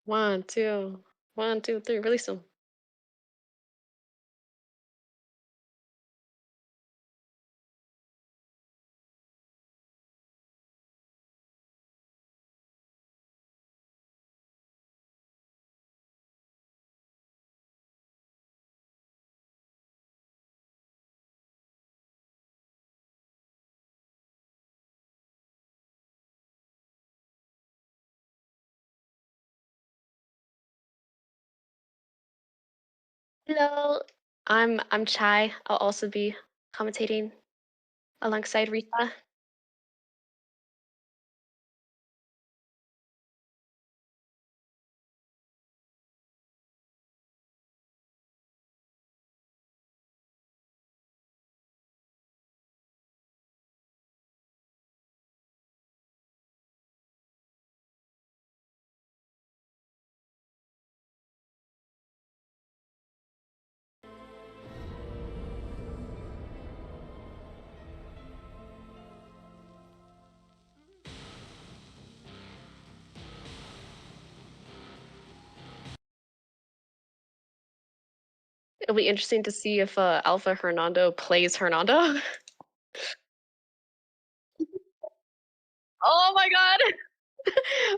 One, two, 1, 2, 3. Release them. Hello, I'm Chai. I'll also be commentating alongside Rita. It'll be interesting to see if Alpha Hernando plays Hernando. Oh my god!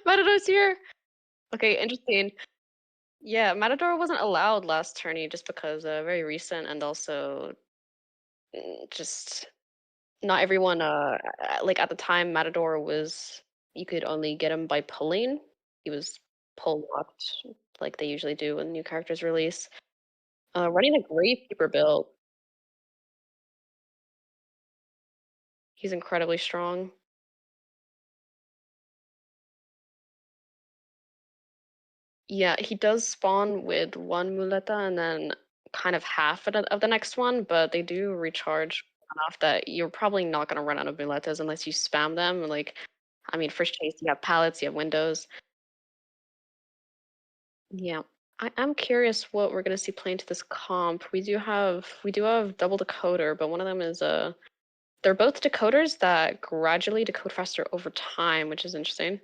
Matador's here! Okay, interesting. Yeah, Matador wasn't allowed last tourney just because very recent and also just not everyone like at the time Matador was you could only get him by pulling. He was pull locked like they usually do when new characters release. Running a Gravekeeper build. He's incredibly strong. Yeah, he does spawn with one muleta and then kind of half of the next one, but they do recharge enough that you're probably not going to run out of muletas unless you spam them. Like, I mean, first chase, you have pallets, you have windows. Yeah. I'm curious what we're gonna see play into this comp. We do have double decoder, but one of them is they're both decoders that gradually decode faster over time, which is interesting.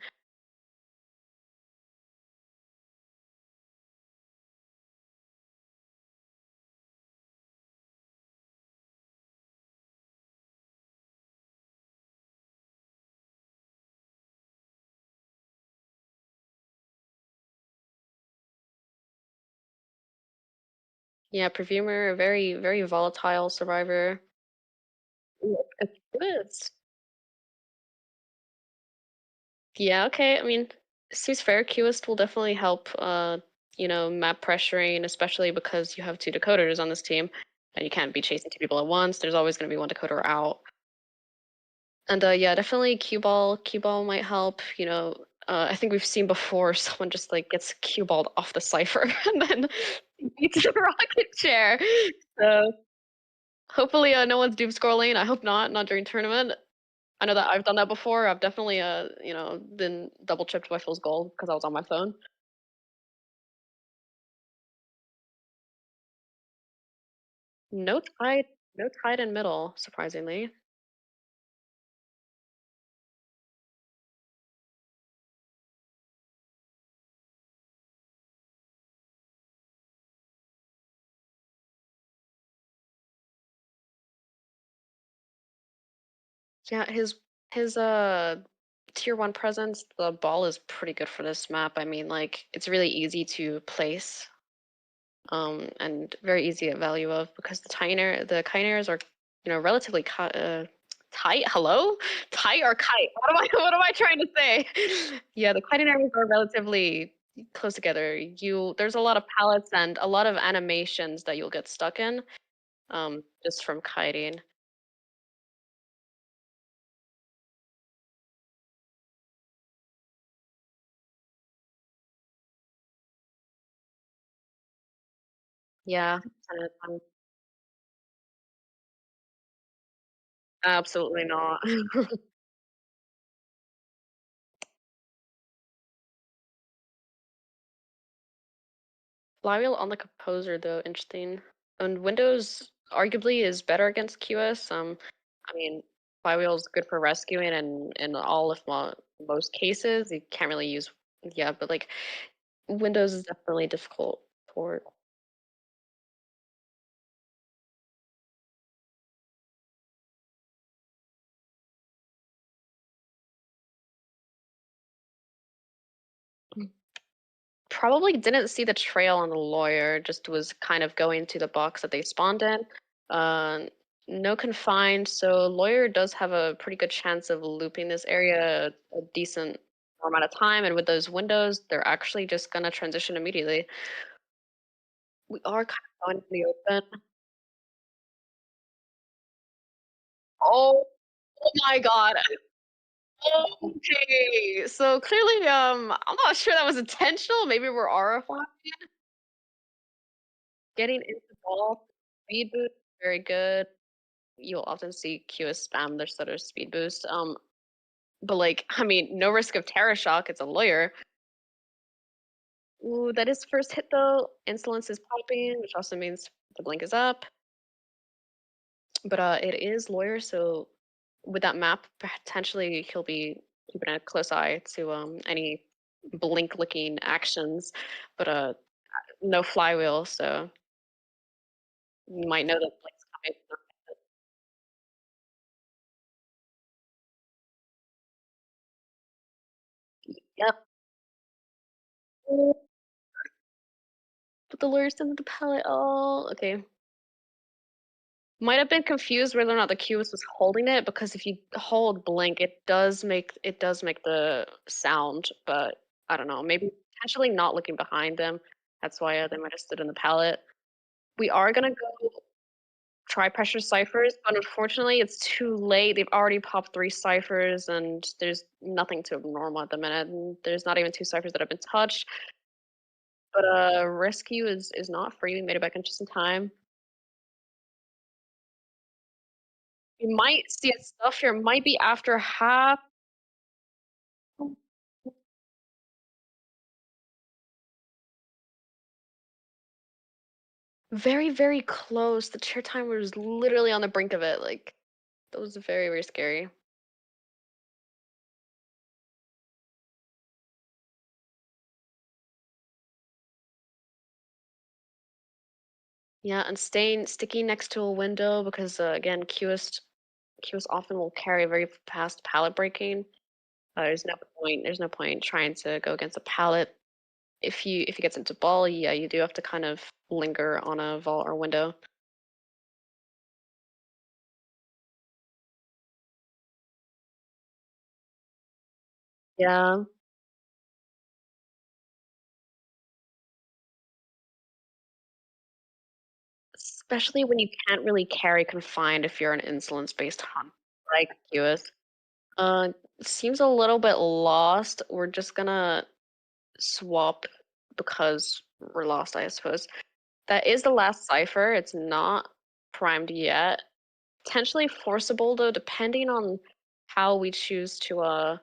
Yeah, Perfumer, a very, very volatile survivor. Ooh, it's good. Yeah, okay. I mean, seems fair. Qist will definitely help map pressuring, especially because you have two decoders on this team and you can't be chasing two people at once. There's always gonna be one decoder out. And yeah, definitely cue ball might help. I think we've seen before someone just like gets cue balled off the cipher and then beats the rocket chair. So hopefully no one's doom scrolling. I hope not during tournament. I know that I've done that before. I've definitely been double chipped by Phil's gold because I was on my phone. No tide, no tide in middle, surprisingly. Yeah, his tier one presence, the ball is pretty good for this map. I mean, like it's really easy to place, and very easy at value of because the chimeras are, relatively tight. Hello, tight or kite? What am I trying to say? Yeah, the chimeras are relatively close together. There's a lot of pallets and a lot of animations that you'll get stuck in, just from kiting. Yeah, absolutely not. Flywheel on the composer though, interesting. And Windows arguably is better against QS. I mean, Flywheel's good for rescuing and in all if not most cases. You can't really use, yeah, but like Windows is definitely difficult for. Probably didn't see the trail on the lawyer, just was kind of going to the box that they spawned in. Uh, no confined, so lawyer does have a pretty good chance of looping this area a decent amount of time, and with those windows, they're actually just gonna transition immediately. We are kind of going to the open. Oh, oh my God. Okay. So clearly, I'm not sure that was intentional. Maybe we're RFI. Getting into ball, speed boost, very good. You'll often see QS spam their sort of speed boost. But like, I mean, no risk of terror shock. It's a lawyer. Ooh, that is first hit though. Insolence is popping, which also means the blink is up. But it is lawyer, so with that map, potentially he'll be keeping a close eye to any blink looking actions. But no flywheel, so you might know that blink's coming. Yep. But the lawyer's in the palette. Oh, okay. Might have been confused whether or not the QS was holding it because if you hold blink, it does make the sound, but I don't know. Maybe potentially not looking behind them. That's why they might have stood in the palette. We are gonna go try pressure ciphers, but unfortunately it's too late. They've already popped 3 ciphers and there's nothing to abnormal at the minute. And there's not even 2 ciphers that have been touched. But rescue is not free. We made it back in just in time. You might see a stuff here. Might be after half. Very, very close. The chair timer was literally on the brink of it. Like that was very, very scary. Yeah, and staying sticky next to a window because again, QS often will carry very fast pallet breaking. There's no point. There's no point trying to go against a pallet. If he gets into ball, yeah, you do have to kind of linger on a vault or window. Yeah, especially when you can't really carry confined if you're an insolence-based hunt like QS. Uh, seems a little bit lost. We're just gonna swap because we're lost, I suppose. That is the last cipher. It's not primed yet. Potentially forcible though, depending on how we choose to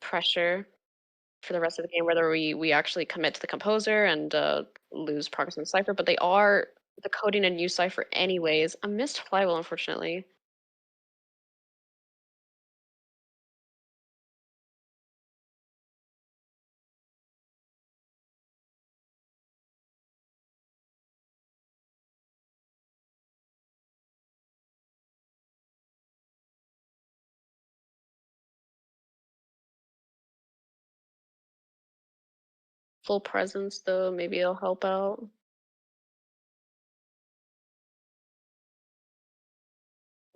pressure for the rest of the game, whether we actually commit to the composer and lose progress on the cipher. But they are decoding a new cipher anyways. I missed flywheel, unfortunately. Full presence though, maybe it'll help out.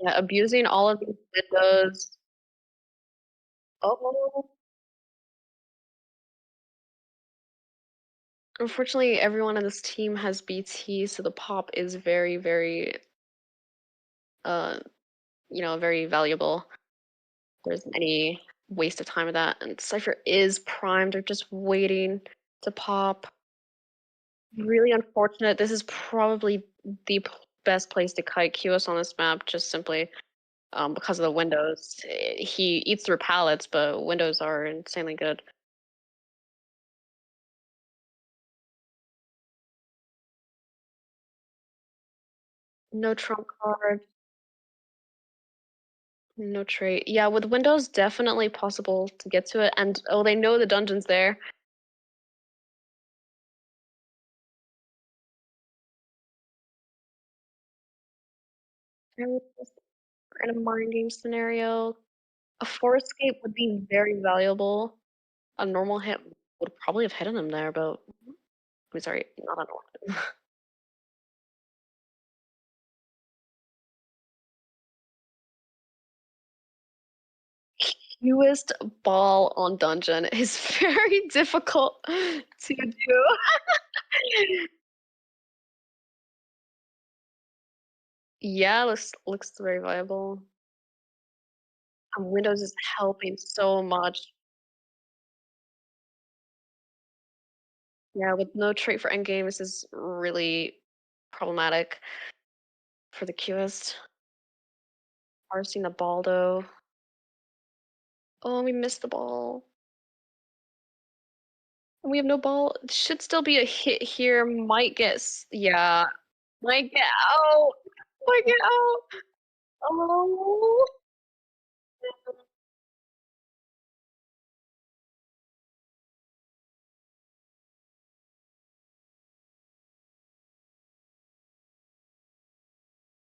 Yeah, abusing all of these windows. Oh, unfortunately, everyone on this team has BT, so the pop is very, very, uh, very valuable. There's any waste of time with that. And Cypher is primed. They're just waiting to pop. Really unfortunate. This is probably the best place to kite QS on this map, just simply because of the windows. He eats through pallets, but windows are insanely good. No trump card, no trait. Yeah, with windows, definitely possible to get to it. And oh, they know the dungeon's there. In a mind game scenario, a forest escape would be very valuable. A normal hit would probably have hit him there, but I'm sorry, not a normal. Newest ball on dungeon is very difficult to do. Yeah, looks very viable. Windows is helping so much. Yeah, with no trait for endgame, this is really problematic for the queuist. Parsing the ball though. Oh, we missed the ball. We have no ball. Should still be a hit here. Might get yeah. Might get out. Might get out. Oh.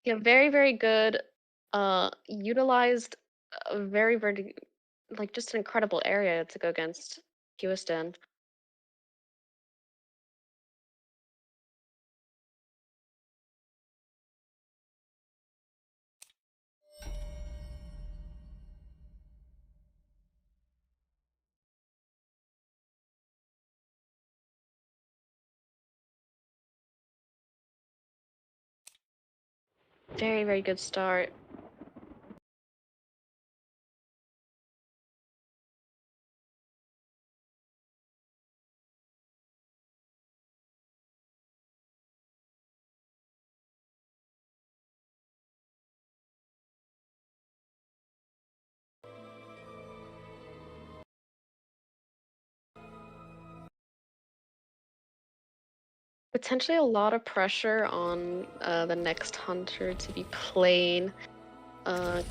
Yeah, very good. Utilized a very like just an incredible area to go against Houston. Very good start. Potentially a lot of pressure on the next hunter to be playing. Uh,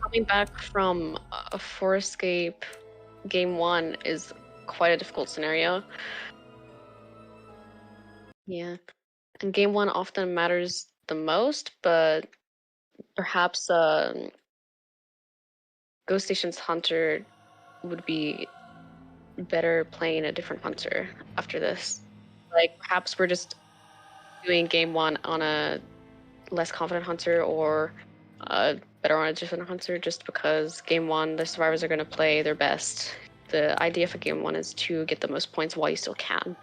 Coming back from a forest escape game one is quite a difficult scenario. Yeah, and game one often matters the most, but perhaps Ghostation's hunter would be better playing a different hunter after this. Like perhaps we're just doing game one on a less confident hunter or better on a different hunter just because game one the survivors are going to play their best. The idea for game one is to get the most points while you still can.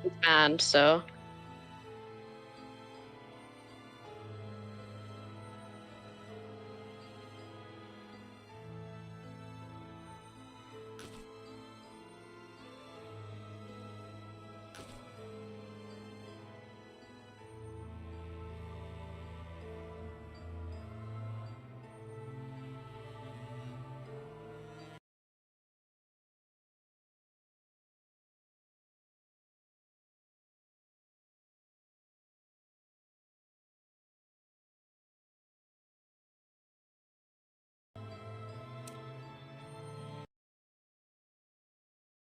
It's banned, so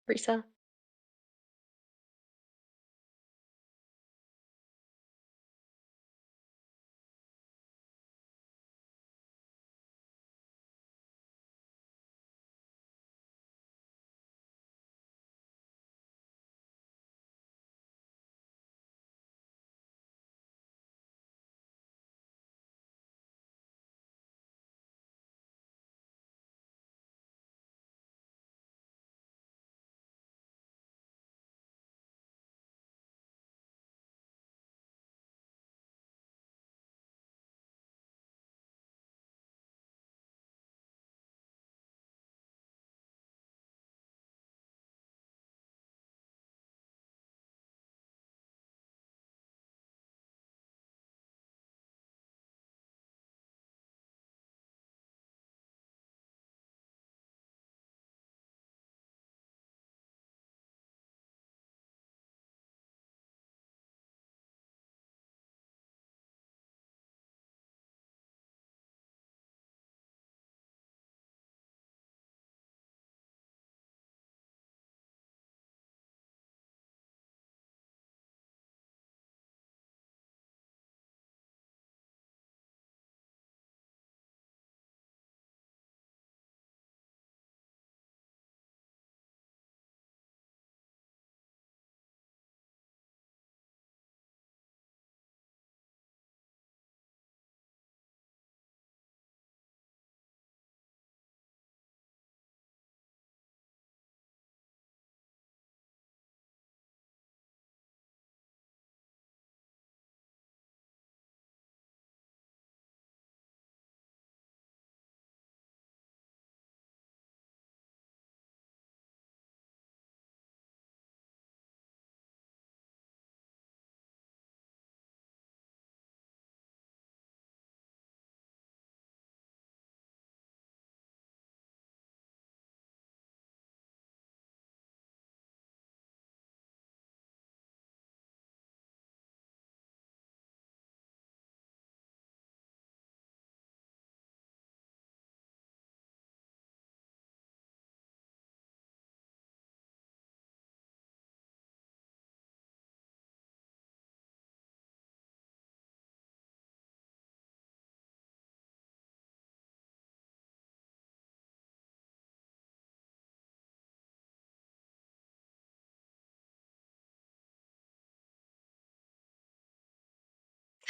Risa.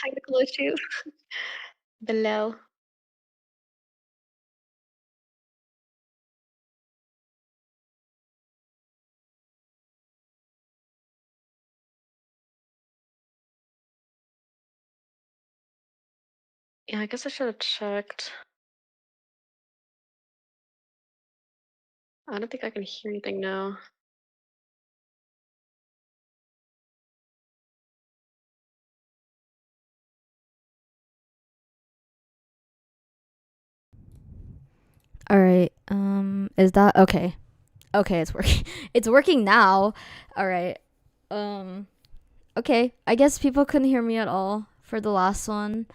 technical issues. Below. Yeah, I guess I should have checked. I don't think I can hear anything now. All right. Is that okay? Okay, it's working. It's working now. All right. Okay. I guess people couldn't hear me at all for the last one.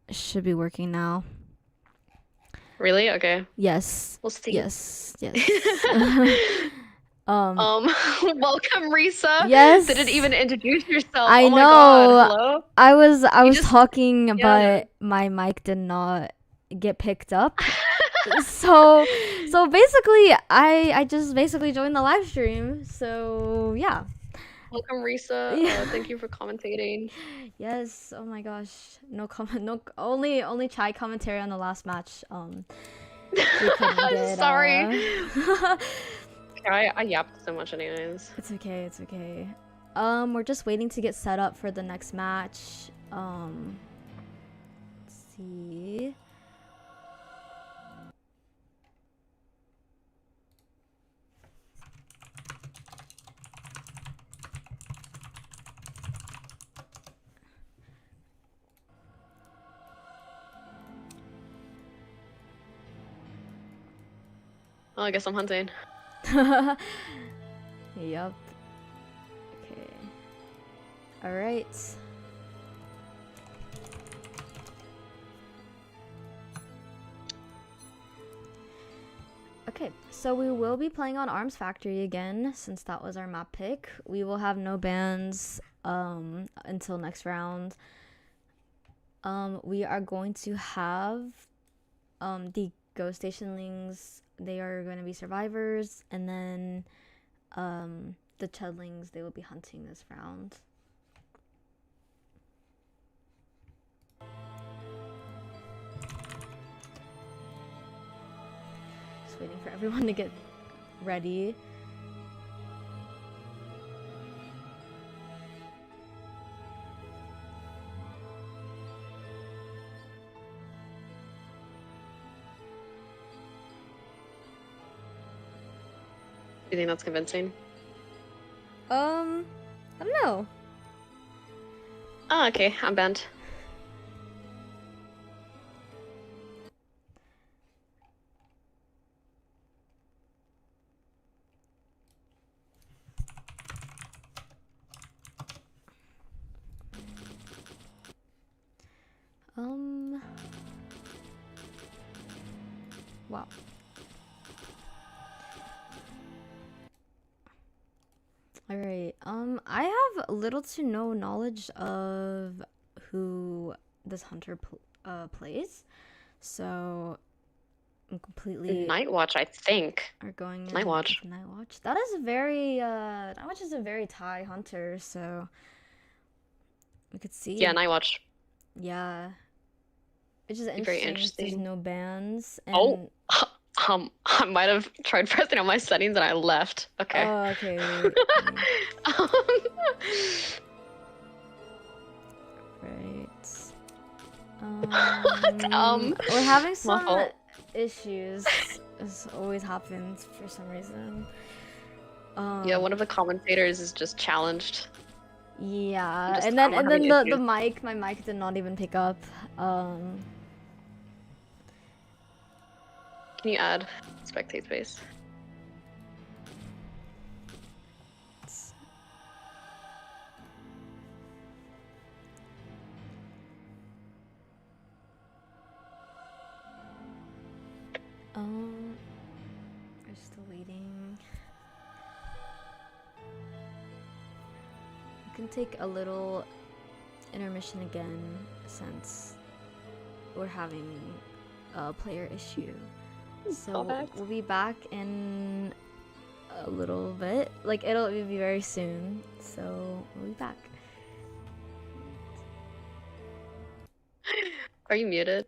It should be working now. Really? Okay. Yes. We'll see. Yes. Yes. Welcome, Risa. Yes. Didn't even introduce yourself. I Oh my know. god. Hello? I was just talking, yeah. but my mic did not get picked up. so basically I just basically joined the live stream. So yeah. Welcome, Risa. Yeah. Thank you for commentating. Yes. Oh my gosh. No comment. No. Only Chai commentary on the last match. We couldn't get, Sorry. I yapped so much, anyways. It's okay. It's okay. We're just waiting to get set up for the next match. Let's see. Well, I guess I'm hunting. Yup. Okay. All right. Okay, so we will be playing on Arms Factory again, since that was our map pick. We will have no bans until next round. We are going to have the Ghostationlings. They are going to be survivors, and then the Chudlings, they will be hunting this round. Just waiting for everyone to get ready. Do you think that's convincing? I don't know. Oh, okay. I'm banned. Wow. Alright, I have little to no knowledge of who this hunter plays, so I'm completely... Night Watch, I think. Are going Night Watch. Night Watch. That is a very, Night Watch is a very Thai hunter, so we could see. Yeah, Night Watch. Yeah. It's just Very interesting. There's interesting. no bans. And... Oh, I might have tried pressing on my settings and I left. Okay. Oh, okay. Right. We're having some issues. This always happens for some reason. Yeah, one of the commentators is just challenged. Yeah, and then the mic, my mic did not even pick up. Can you add spectate space? We're still waiting. We can take a little intermission again since we're having a player issue. So we'll be back in a little bit. Like, it'll be very soon. So, we'll be back. Are you muted?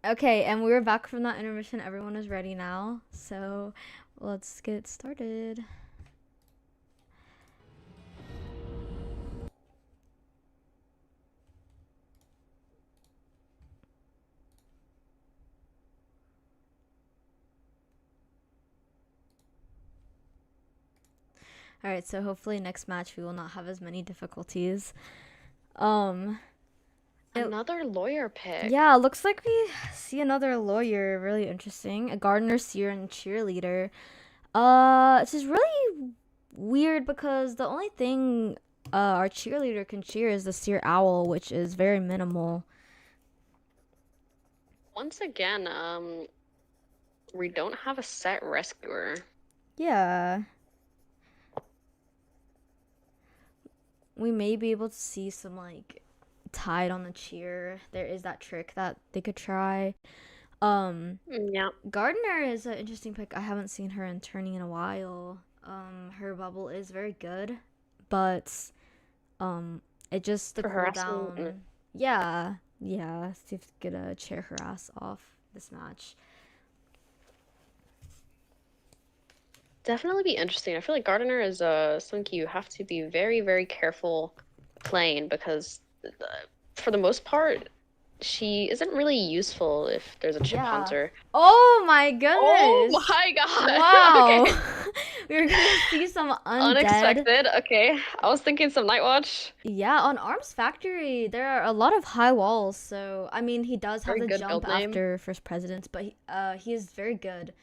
Okay, and we're back from that intermission. Everyone is ready now. So, let's get started. All right, so hopefully next match we will not have as many difficulties. Another lawyer pick. Yeah, looks like we see another lawyer. Really interesting. A gardener, seer, and cheerleader. This is really weird because the only thing our cheerleader can cheer is the seer owl, which is very minimal. Once again, we don't have a set rescuer. Yeah. We may be able to see some, like, tide on the cheer. There is that trick that they could try. Yeah. Gardner is an interesting pick. I haven't seen her in Tourney in a while. Her bubble is very good, but it just the For cooldown. harassment. Yeah, see if gonna chair her ass off this match. Definitely be interesting. I feel like Gardener is something you have to be very, very careful playing because for the most part, she isn't really useful if there's a chip hunter. Oh my goodness! Oh my god! Wow! Okay. We're gonna see some undead. Unexpected. Okay, I was thinking some Night Watch. Yeah, on Arms Factory, there are a lot of high walls. So I mean, he does have Very the good jump build name. after First Presidents, but he is very good.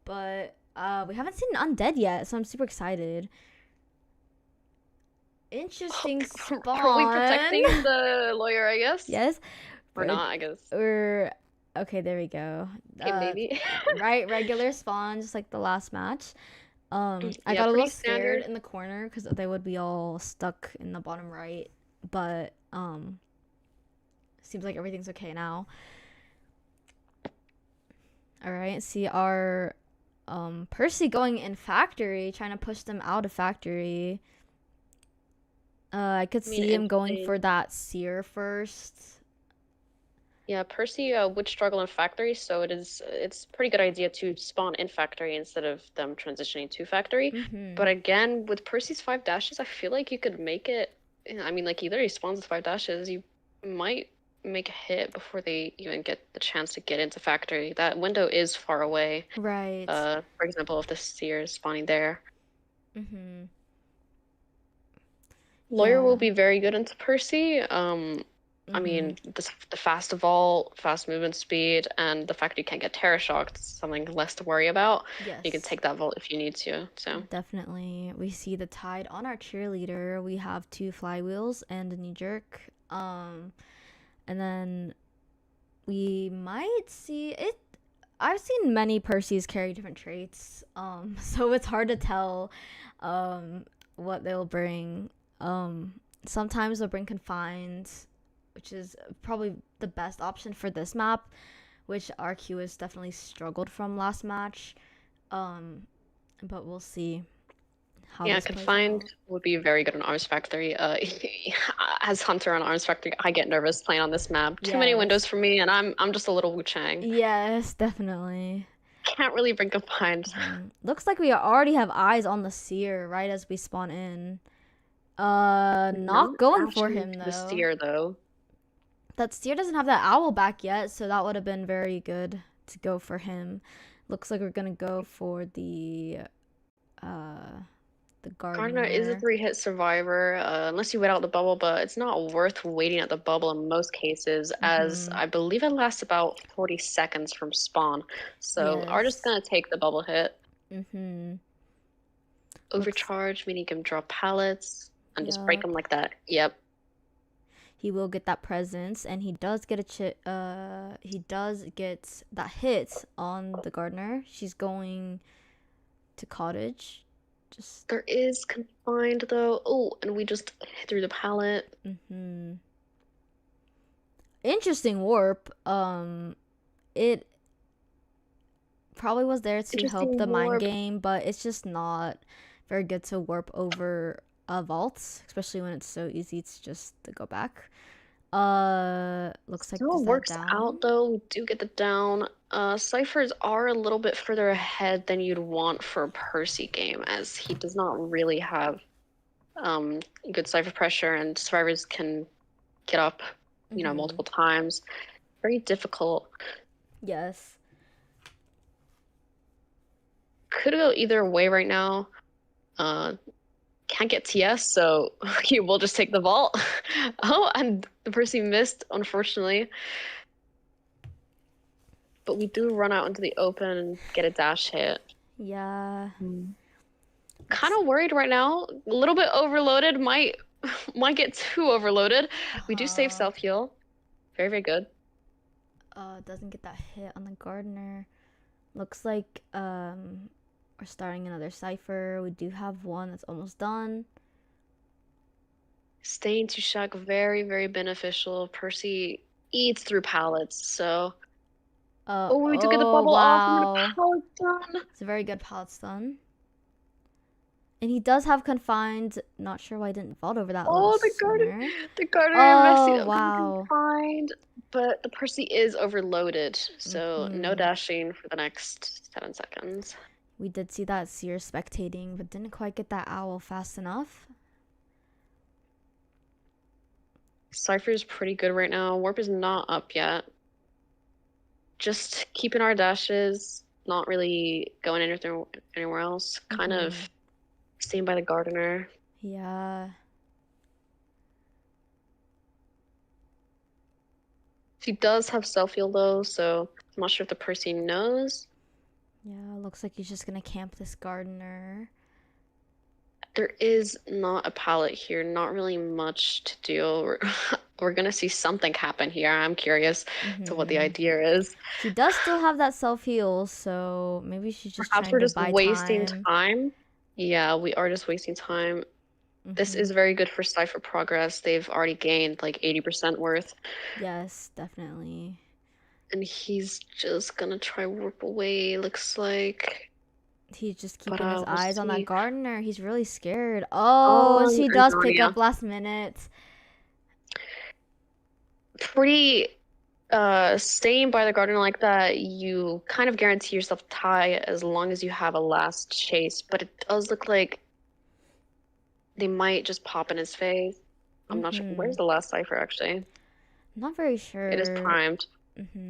But we haven't seen an undead yet, so I'm super excited. Interesting spawn. Are we protecting the lawyer, I guess? Yes. Or not, I guess. Or okay, there we go. Okay, maybe. Right, regular spawn, just like the last match. I Yeah, got a little pretty scared standard. in the corner because they would be all stuck in the bottom right. But seems like everything's okay now. All right, see our Percy going in factory, trying to push them out of factory. I could see him going for that seer first. Yeah, Percy would struggle in factory, so it's a pretty good idea to spawn in factory instead of them transitioning to factory. But again, with Percy's 5 dashes, I feel like you could make it. I mean, like he literally spawns with 5 dashes. You might make a hit before they even get the chance to get into factory. That window is far away. Right. For example, if the seer is spawning there. Lawyer will be very good into Percy. I mean, the fast evolve, fast movement speed, and the fact you can't get Terra Shocked is something less to worry about. Yes. You can take that vault if you need to. So definitely, we see the tide on our cheerleader. We have 2 flywheels and a knee jerk. And then we might see it. I've seen many Percys carry different traits. So it's hard to tell what they'll bring. Sometimes they'll bring confined, which is probably the best option for this map, which RQ has definitely struggled from last match. But we'll see how this plays confined out. would be very good on Arms Factory. As Hunter on Arms Factory, I get nervous playing on this map. Too many windows for me, and I'm just a little Wu Chang. Yes, definitely. Can't really bring confined. Looks like we already have eyes on the seer right as we spawn in. Not going for him though. The seer though. That seer doesn't have that owl back yet, so that would have been very good to go for him. Looks like we're gonna go for the the Gardner is a gardener. 3-hit survivor, unless you wait out the bubble, but it's not worth waiting at the bubble in most cases, as Mm-hmm. I believe it lasts about 40 seconds from spawn. So are just Yes. gonna take the bubble hit. Mm-hmm. Looks. Overcharge, meaning you can drop pallets and just break them Yup. like that. Yep. He will get that presence, and he does get a he does get that hit on the gardener. She's going to cottage. Just. There is confined though. Oh, and we just hit through the pallet. Mm-hmm. Interesting warp. It probably was there to help Interesting the mind warp. game, but it's just not very good to warp over vaults, especially when it's so easy to just to go back. Looks like Still is that works down? out though. We do get the down. Ciphers are a little bit further ahead than you'd want for a Percy game, as he does not really have good cipher pressure, and survivors can get up, Mm-hmm. multiple times. Very difficult. Yes. Could go either way right now. Can't get TS, so we'll just take the vault. Oh, and the Percy missed, unfortunately. But we do run out into the open and get a dash hit. Yeah. Kind of worried right now. A little bit overloaded. Might get too overloaded. We do save Uh-huh. self heal. Very, very good. Doesn't get that hit on the gardener. Looks like we're starting another cipher. We do have one that's almost done. Staying to Shack, very, very beneficial. Percy eats through pallets, so. Oh, we do get the Oh bubble off and then wow. a pallet done. It's a very good pallet stun. And he does have confined. Not sure why I didn't vault over that little Oh, sooner. the gardener messing Oh up getting wow. confined. But the Percy is overloaded, so no Mm-hmm. dashing for the next 7 seconds. We did see that Seer spectating, but didn't quite get that owl fast enough. Cypher is pretty good right now. Warp is not up yet. Just keeping our dashes, not really going anywhere else. Kind of staying by the gardener. Yeah. She does have self heal though, so I'm not sure if the Percy knows. Yeah, looks like he's just gonna camp this gardener. There is not a pallet here, not really much to do. We're gonna see something happen here. I'm curious to what the idea is. She does still have that self heal, so maybe she's just Perhaps trying we're to just buy wasting time. time. Yeah, we are just wasting time. This is very good for Cypher progress. They've already gained like 80% worth. Yes, definitely. And he's just gonna try warp away, looks like. He's just But keeping his we'll eyes on that see. gardener. He's really scared. Oh, and Oh, she does pick Antonia. up last minute. Pretty staying by the gardener like that, you kind of guarantee yourself tie as long as you have a last chase, but it does look like they might just pop in his face. I'm not sure. Where's the last cipher actually? Not very It is sure. primed.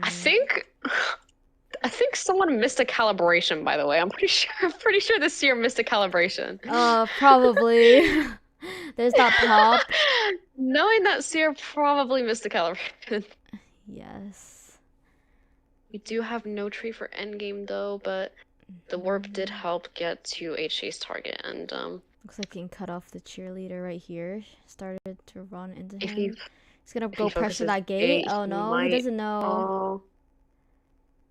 I think someone missed a calibration, by the way. I'm pretty sure this year missed a calibration. Probably. There's that pop. Knowing that Seer probably missed a calibration. Yes. We do have no tree for endgame though, but the warp did help get to a chase target, and looks like he can cut off the cheerleader right here. Started to run into if him. He's gonna if he go pressure focuses that gate. gate, Oh he no, he might. doesn't know. Oh,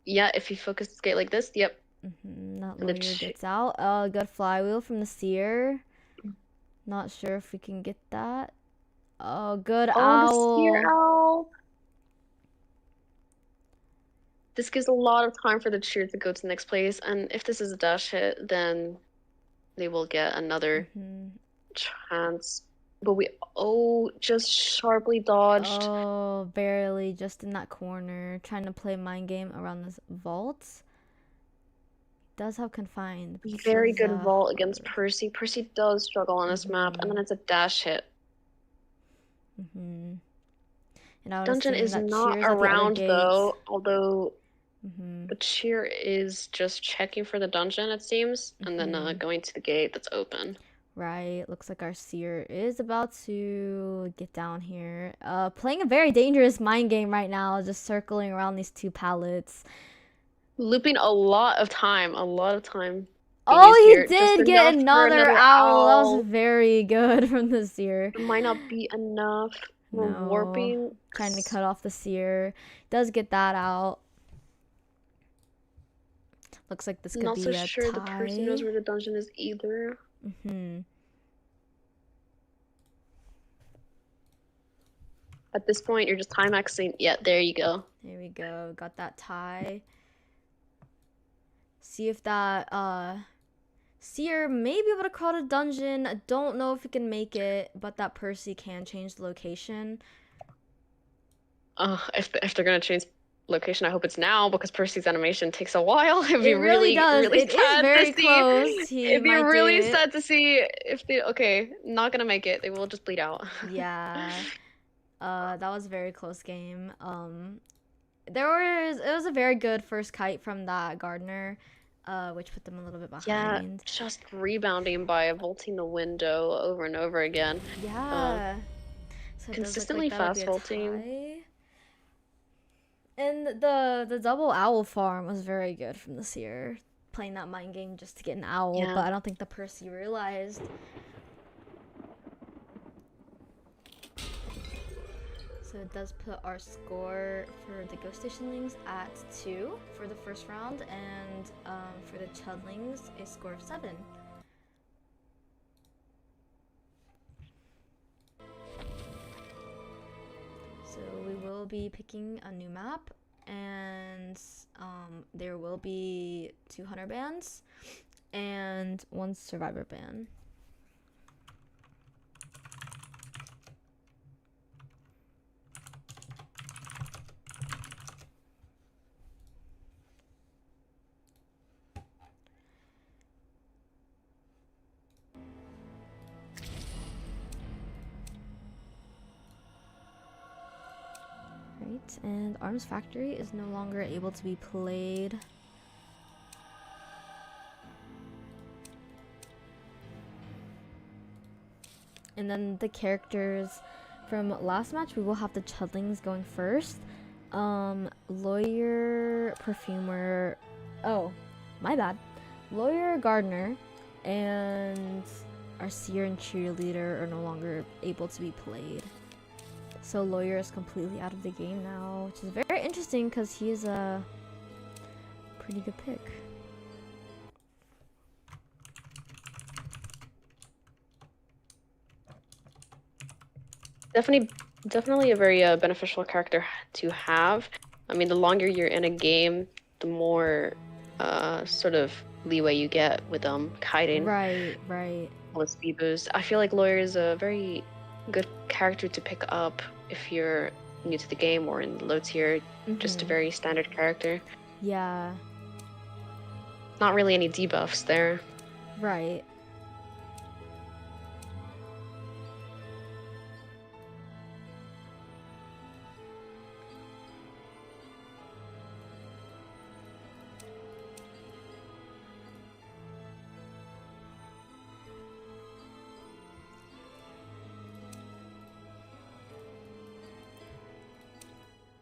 yeah. If he focuses gate like this, yep. That And the lawyer gets out. Good flywheel from the seer. Not sure if we can get that. Oh, good the Seer owl. owl. This gives a lot of time for the cheer to go to the next place, and if this is a dash hit, then they will get another chance. But we just sharply dodged. Oh, barely just in that corner, trying to play mind game around this vault. Does have confined. Very good vault against Percy. Percy does struggle on this map, and then it's a dash hit. And I would Dungeon assume is that not cheers at the other around gate. though, although the cheer is just checking for the dungeon, it seems, and then going to the gate that's open. Right, looks like our seer is about to get down here. Playing a very dangerous mind game right now, just circling around these two pallets. Looping a lot of time, a lot of time being Oh, used he here. Just did get enough for another another owl. That was owl. very good from the seer. It might not be enough for No, warping. trying to cut off the seer. Does get that out. Looks like this could Not so be a sure the person knows tie. where the dungeon is either. At this point, you're just time maxing. Yeah, there you go. There we go. Got that tie. See if that seer may be able to crawl to dungeon. I don't know if he can make it, but that Percy can change the location. If they're gonna change location, I hope it's now because Percy's animation takes a while. It'd be It really does. really It is sad very to see. close. He It'd be might really do it. sad to see if they. Okay, not gonna make it. They will just bleed out. Yeah. That was a very close game. It was a very good first kite from that gardener, which put them a little bit behind. Yeah, just rebounding by vaulting the window over and over again. Yeah. So consistently fast vaulting. And the double owl farm was very good from this year. Playing that mind game just to get an owl, but I don't think the Percy realized. So it does put our score for the Ghostationlings at 2 for the first round, and for the Chudlings, a score of 7. So we will be picking a new map, and there will be 2 hunter bands and 1 survivor band. And Arms Factory is no longer able to be played. And then the characters from last match, we will have the Chudlings going first. Lawyer, Perfumer, oh, my bad. Lawyer, Gardener, and our Seer and Cheerleader are no longer able to be played. So Lawyer is completely out of the game now, which is very interesting because he is a pretty good pick. Definitely a very beneficial character to have. I mean, the longer you're in a game, the more sort of leeway you get with kiting. Right. With speed boost. I feel like Lawyer is a very good character to pick up if you're new to the game or in low tier. Just a very standard character. Yeah. Not really any debuffs there. Right.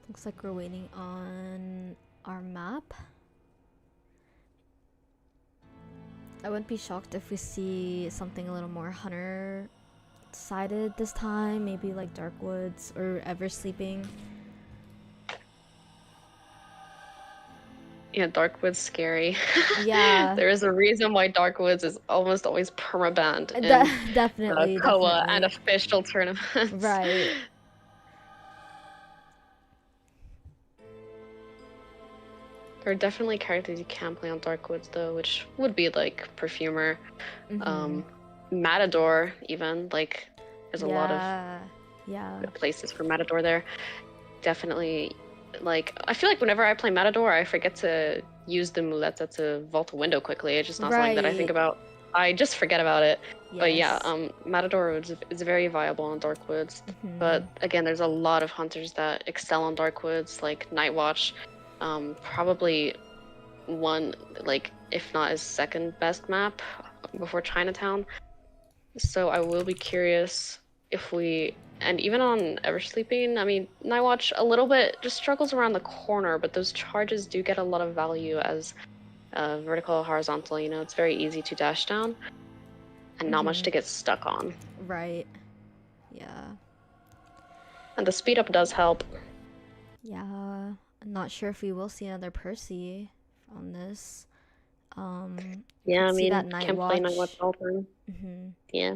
Looks like we're waiting on our map. I wouldn't be shocked if we see something a little more hunter sided this time, maybe like Darkwoods or Ever Sleeping. Yeah, Darkwoods scary. Yeah. There is a reason why Darkwoods is almost always permabanned in definitely Koa and official tournaments. Right. There are definitely characters you can play on Darkwoods though, which would be like Perfumer, Matador even. Like there's a lot of good places for Matador there. Definitely, like I feel like whenever I play Matador, I forget to use the muleta to vault a window quickly. It's just not something that I think about. I just forget about it. Yes. But yeah, Matador is very viable on Darkwoods. But again, there's a lot of hunters that excel on Darkwoods, like Nightwatch. Probably one, like if not his second best map before Chinatown. So I will be curious if we, and even on Eversleeping, I mean, Nightwatch a little bit just struggles around the corner, but those charges do get a lot of value as vertical, horizontal. You know, it's very easy to dash down and not much to get stuck on. Right. Yeah. And the speed up does help. Yeah. I'm not sure if we will see another Percy on this. Yeah, I Could see mean, that Night can't play Nightwatch Watch. all the time. Yeah.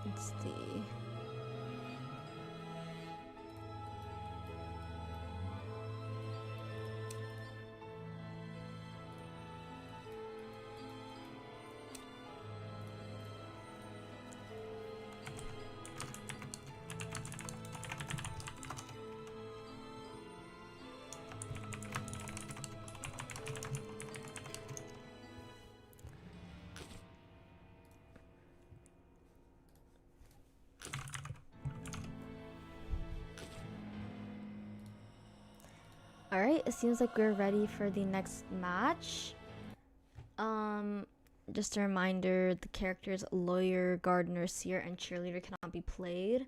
Let's see. Alright, it seems like we're ready for the next match. Just a reminder, the characters Lawyer, Gardener, Seer, and Cheerleader cannot be played.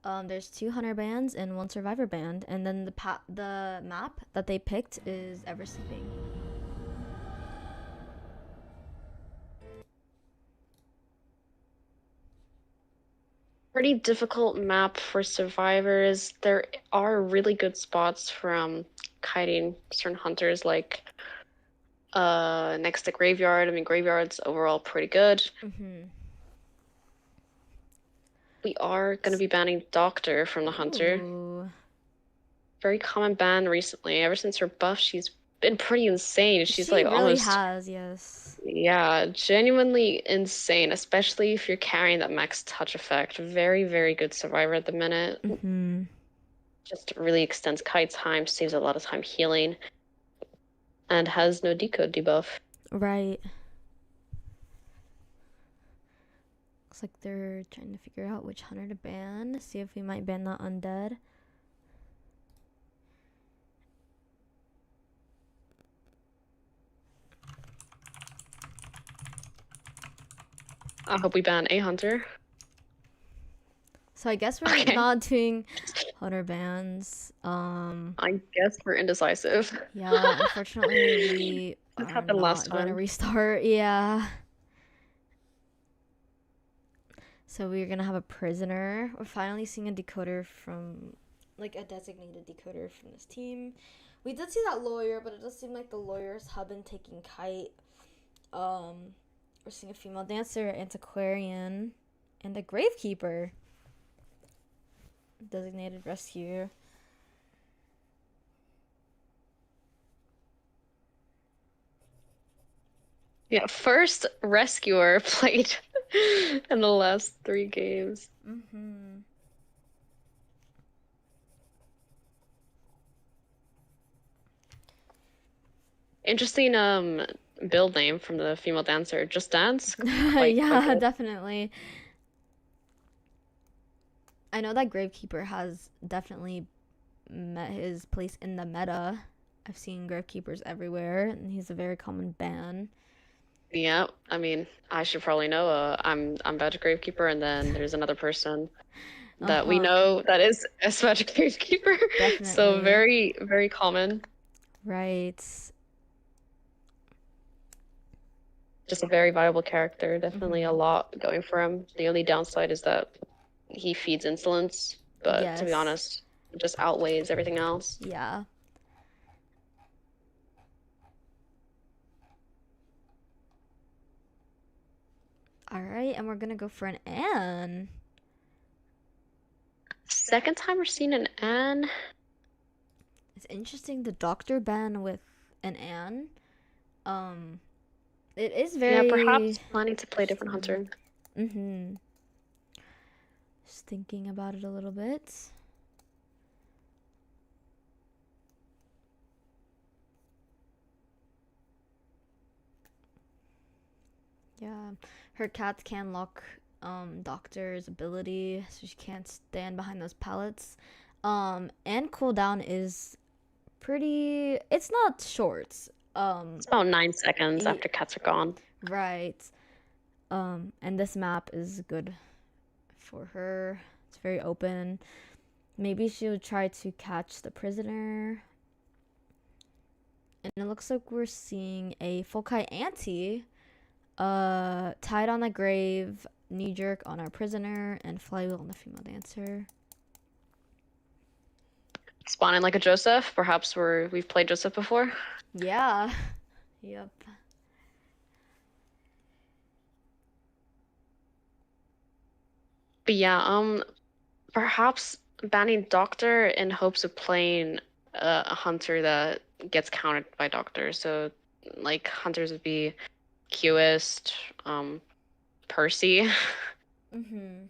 There's 2 Hunter bands and 1 Survivor band, and then the map that they picked is Eversleeping. Pretty difficult map for survivors. There are really good spots from kiting certain hunters, like next to Graveyard. I mean, Graveyard's overall pretty good. We are going to be banning Doctor from the Hunter. Ooh. Very common ban recently. Ever since her buff, she's been pretty insane. She's She like really almost has, yes. yeah, genuinely insane, especially if you're carrying that max touch effect. Very, very good survivor at the minute. Just really extends kite time, saves a lot of time healing, and has no decode debuff. Right. Looks like they're trying to figure out which hunter to ban. See if we might ban that undead. I hope we ban a hunter. So I guess we're not doing hunter bans. I guess we're indecisive. Yeah, unfortunately we This are happened last not going to time. restart. Yeah. So we're gonna have a prisoner. We're finally seeing a decoder from, like, a designated decoder from this team. We did see that lawyer, but it does seem like the lawyers have been taking kite. We're seeing a female dancer, antiquarian, and a gravekeeper. Designated rescuer. Yeah, first rescuer played in the last 3 games. Interesting build name from the female dancer. Just Dance? Yeah, definitely. I know that Gravekeeper has definitely met his place in the meta. I've seen Gravekeepers everywhere, and he's a very common ban. Yeah, I mean, I should probably know. I'm Badge Gravekeeper, and then there's another person that we know that is a Badge Gravekeeper. Definitely. So very, very common. Right. Just a very viable character. Definitely a lot going for him. The only downside is that he feeds insolence, but to be honest, it just outweighs everything else. Yeah. All right, and we're gonna go for an Anne. Second time we're seeing an Anne. It's interesting the doctor ban with an Anne. It is Yeah, very perhaps planning to play a different hunter. Mm-hmm. Just thinking about it a little bit. Yeah, her cats can lock Doctor's ability, so she can't stand behind those pallets. And cooldown is pretty. It's not short. It's about 9 seconds after cats are gone. Right. And this map is good for her. It's very open. Maybe she would try to catch the prisoner. And it looks like we're seeing a Fokai Auntie. Tied on the grave, knee jerk on our prisoner, and flywheel on the female dancer. Spawning like a Joseph. Perhaps we've played Joseph before. Yeah. Yep. But yeah, perhaps banning Doctor in hopes of playing a hunter that gets countered by Doctor. So like hunters would be Qist, Percy. Mm-hmm.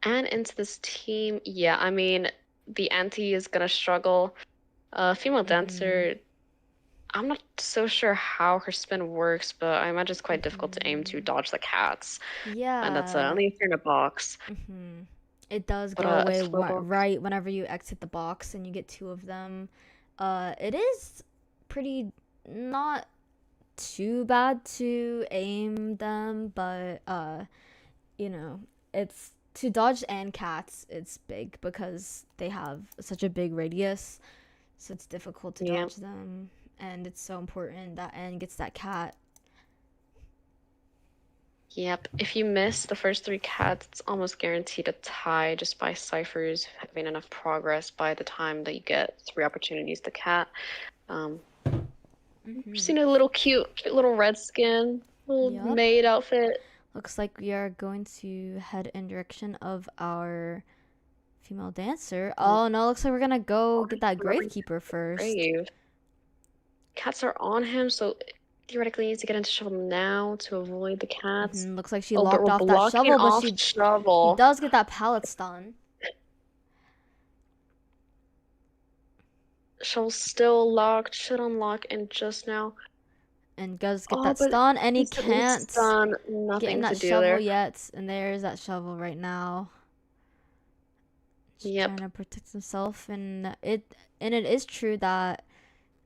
And into this team, yeah, I mean, the anti is gonna struggle. Female dancer, I'm not so sure how her spin works, but I imagine it's quite difficult to aim to dodge the cats. And that's Yeah. only if you're in a box. It does But go a away slow box. right whenever you exit the box and you get two of them. It is pretty not too bad to aim them, but it's to dodge and cats. It's big because they have such a big radius, so it's difficult to Yeah. dodge them, and it's so important that Anne gets that cat. Yep. If you miss the first 3 cats, it's almost guaranteed a tie just by ciphers having enough progress by the time that you get 3 opportunities to cat. We're seeing a little cute little red skin, little Yup. maid outfit. Looks like we are going to head in direction of our female dancer. Oh no, looks like we're gonna go get that gravekeeper first. Grave. Cats are on him, so theoretically he needs to get into shovel now to avoid the cats. Looks like she Oh, but locked we're off that blocking shovel, but off he shovel. does get that pallet stun. Shovel's still locked, should unlock in just now. And does get Oh, that but stun, and he instantly can't stun. get in Nothing to that do shovel there. yet. And there's that shovel right now. Just Yep. trying to protect himself, and it is true that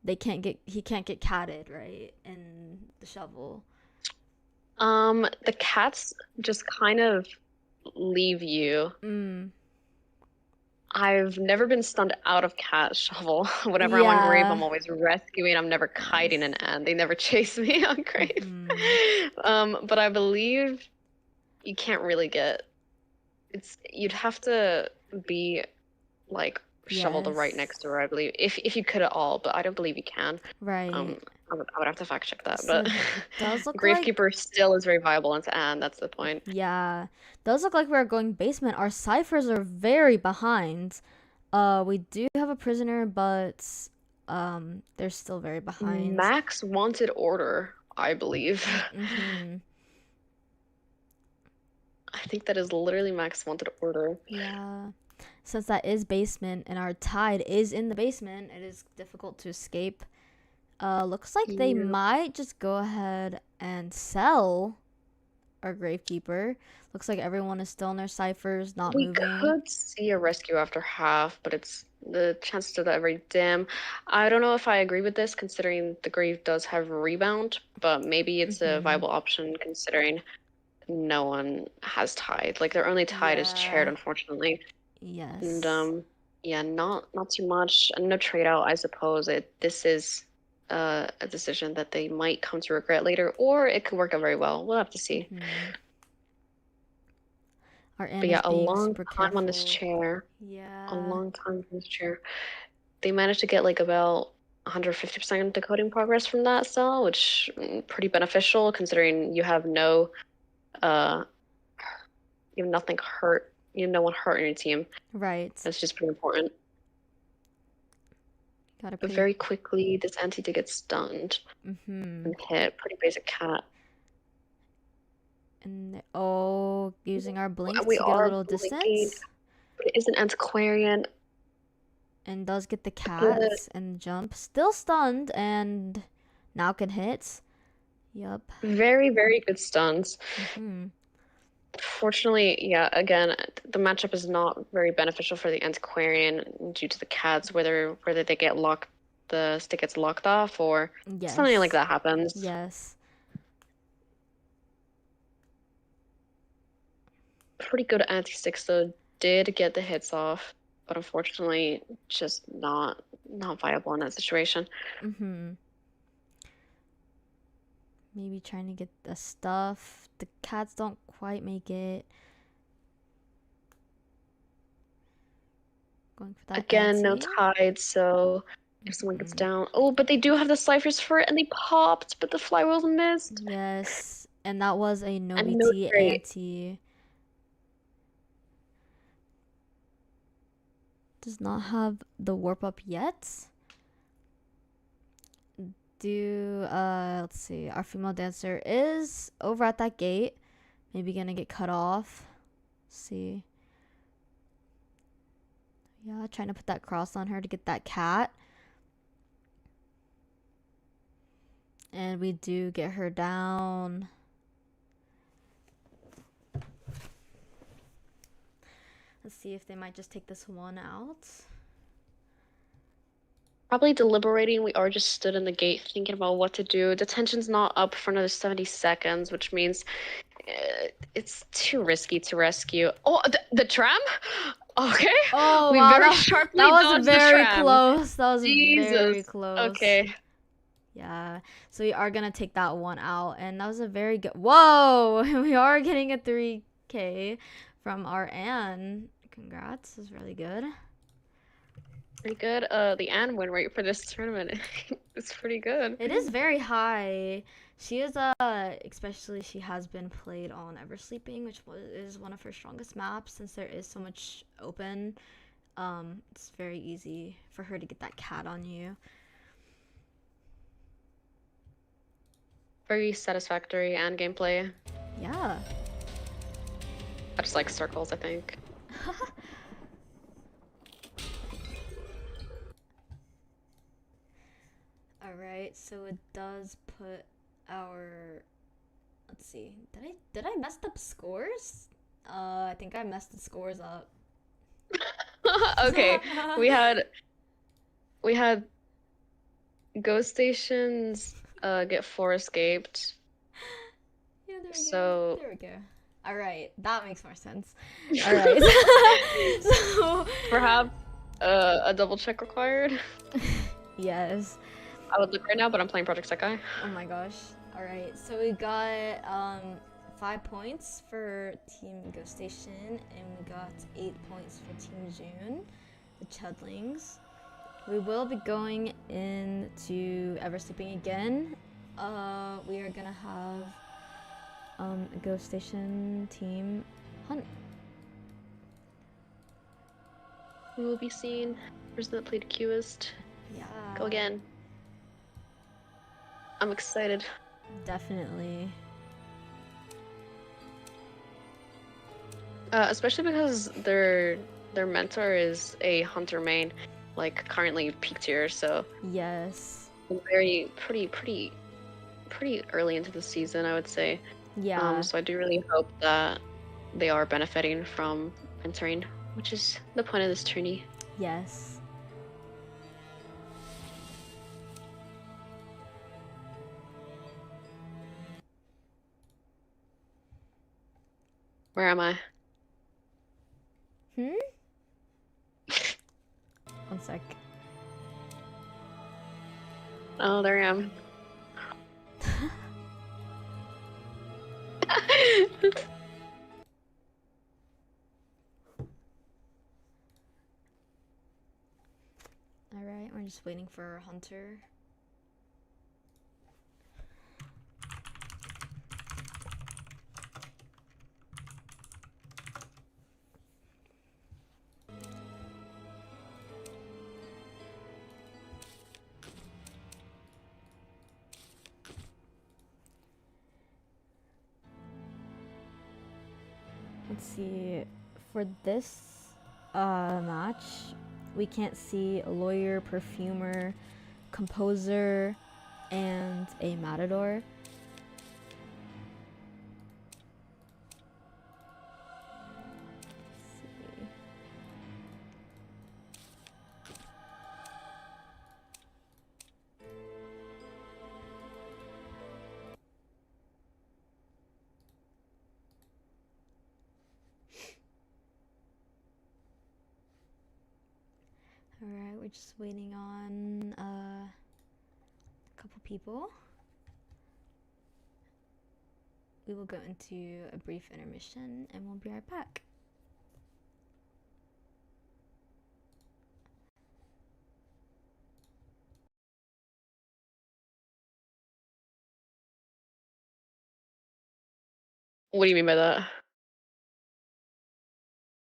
he can't get catted, right, in the shovel. The cats just kind of leave you. I've never been stunned out of cat shovel. Whenever I'm on grave, I'm always rescuing. I'm never kiting an ant. They never chase me on grave. But I believe you can't really get. You'd have to be like shoveled right next to her, I believe, if you could at all. But I don't believe you can. Right. I would have to fact check that. So But does look Gravekeeper still is very viable into Anne. That's the point. Yeah, does look like we're going basement. Our ciphers are very behind. We do have a prisoner, but they're still very behind. Max wanted order, I believe. I think that is literally max wanted order. Yeah. Since that is basement and our tide is in the basement, it is difficult to escape. Looks like they might just go ahead and sell our gravekeeper. Looks like everyone is still in their ciphers, not moving. We could see a rescue after half, but it's the chances of that are very dim. I don't know if I agree with this, considering the grave does have rebound, but maybe it's a viable option considering no one has tide. Like their only tide is chaired, unfortunately. Yes. And yeah, not too much. No trade out, I suppose. This is a decision that they might come to regret later, or it could work out very well. We'll have to see. But yeah, a long time on this chair. Yeah. A long time on this chair. They managed to get like about 150% decoding progress from that cell, which pretty beneficial considering you have no you have nothing hurt, you have no one hurt on your team. Right. That's just pretty important. Got a But pretty. very quickly, this anti did get stunned and hit. Pretty basic cat. And using our blink We to get a are little blinking, distance. but it is an antiquarian. And does get the Good. cats and jump. Still stunned and now can hit. Yup. Very, very good stuns. Mm-hmm. Fortunately, yeah, again, the matchup is not very beneficial for the antiquarian due to the cats, whether they get locked, the stick gets locked off, or Yes. something like that happens. Yes. Pretty good anti-sticks though, did get the hits off, but unfortunately just not viable in that situation. Mm-hmm. Maybe trying to get the stuff. The cats don't quite make it. Going for that Again, no anti. tide, so if someone gets down. Oh, but they do have the ciphers for it, and they popped, but the flywheels missed. Yes, and that was a no And no BT trade. anti. Does not have the warp up yet. Let's see. Our female dancer is over at that gate. Maybe gonna get cut off. Let's see. Yeah, trying to put that cross on her to get that cat. And we do get her down. Let's see if they might just take this one out. Probably deliberating. We are just stood in the gate thinking about what to do. Detention's not up for another 70 seconds, which means it's too risky to rescue. Oh, the tram? Okay. Oh, we wow, very sharply that was dodged the very tram. close. That was Jesus. very close. Okay. Yeah, so we are gonna take that one out, and that was a very good. Whoa, we are getting a 3K from our Anne. Congrats, this is really good. Pretty good. The Anne win rate for this tournament is pretty good. It is very high. She is especially she has been played on Eversleeping, which is one of her strongest maps. Since there is so much open, it's very easy for her to get that cat on you. Very satisfactory and gameplay. Yeah. I just like circles, I think. Alright, so it does put our, let's see, did I mess up scores? I think I messed the scores up. Okay, we had Ghostations get 4 escaped. Yeah, there we So go. There we go. Alright, that makes more sense. Alright. So perhaps a double check required. yes. I would look right now, but I'm playing Project Sekai. Oh my gosh. Alright, so we got 5 points for Team Ghostation, and we got 8 points for Team June, the Chudlings. We will be going into Eversleeping again. We are gonna have a Ghostation team hunt. We will be seeing person that played Qist. Yeah. Go again. I'm excited. Definitely. Especially because their mentor is a hunter main, like currently peak tier, so Yes. pretty early into the season, I would say. Yeah. So I do really hope that they are benefiting from mentoring, which is the point of this tourney. Yes. Where am I? One sec. Oh, there I am. Alright, we're just waiting for Hunter. Let's see. For this match, we can't see a lawyer, perfumer, composer, and a matador. Let's see. Alright, we're just waiting on a couple people. We will go into a brief intermission and we'll be right back. What do you mean by that?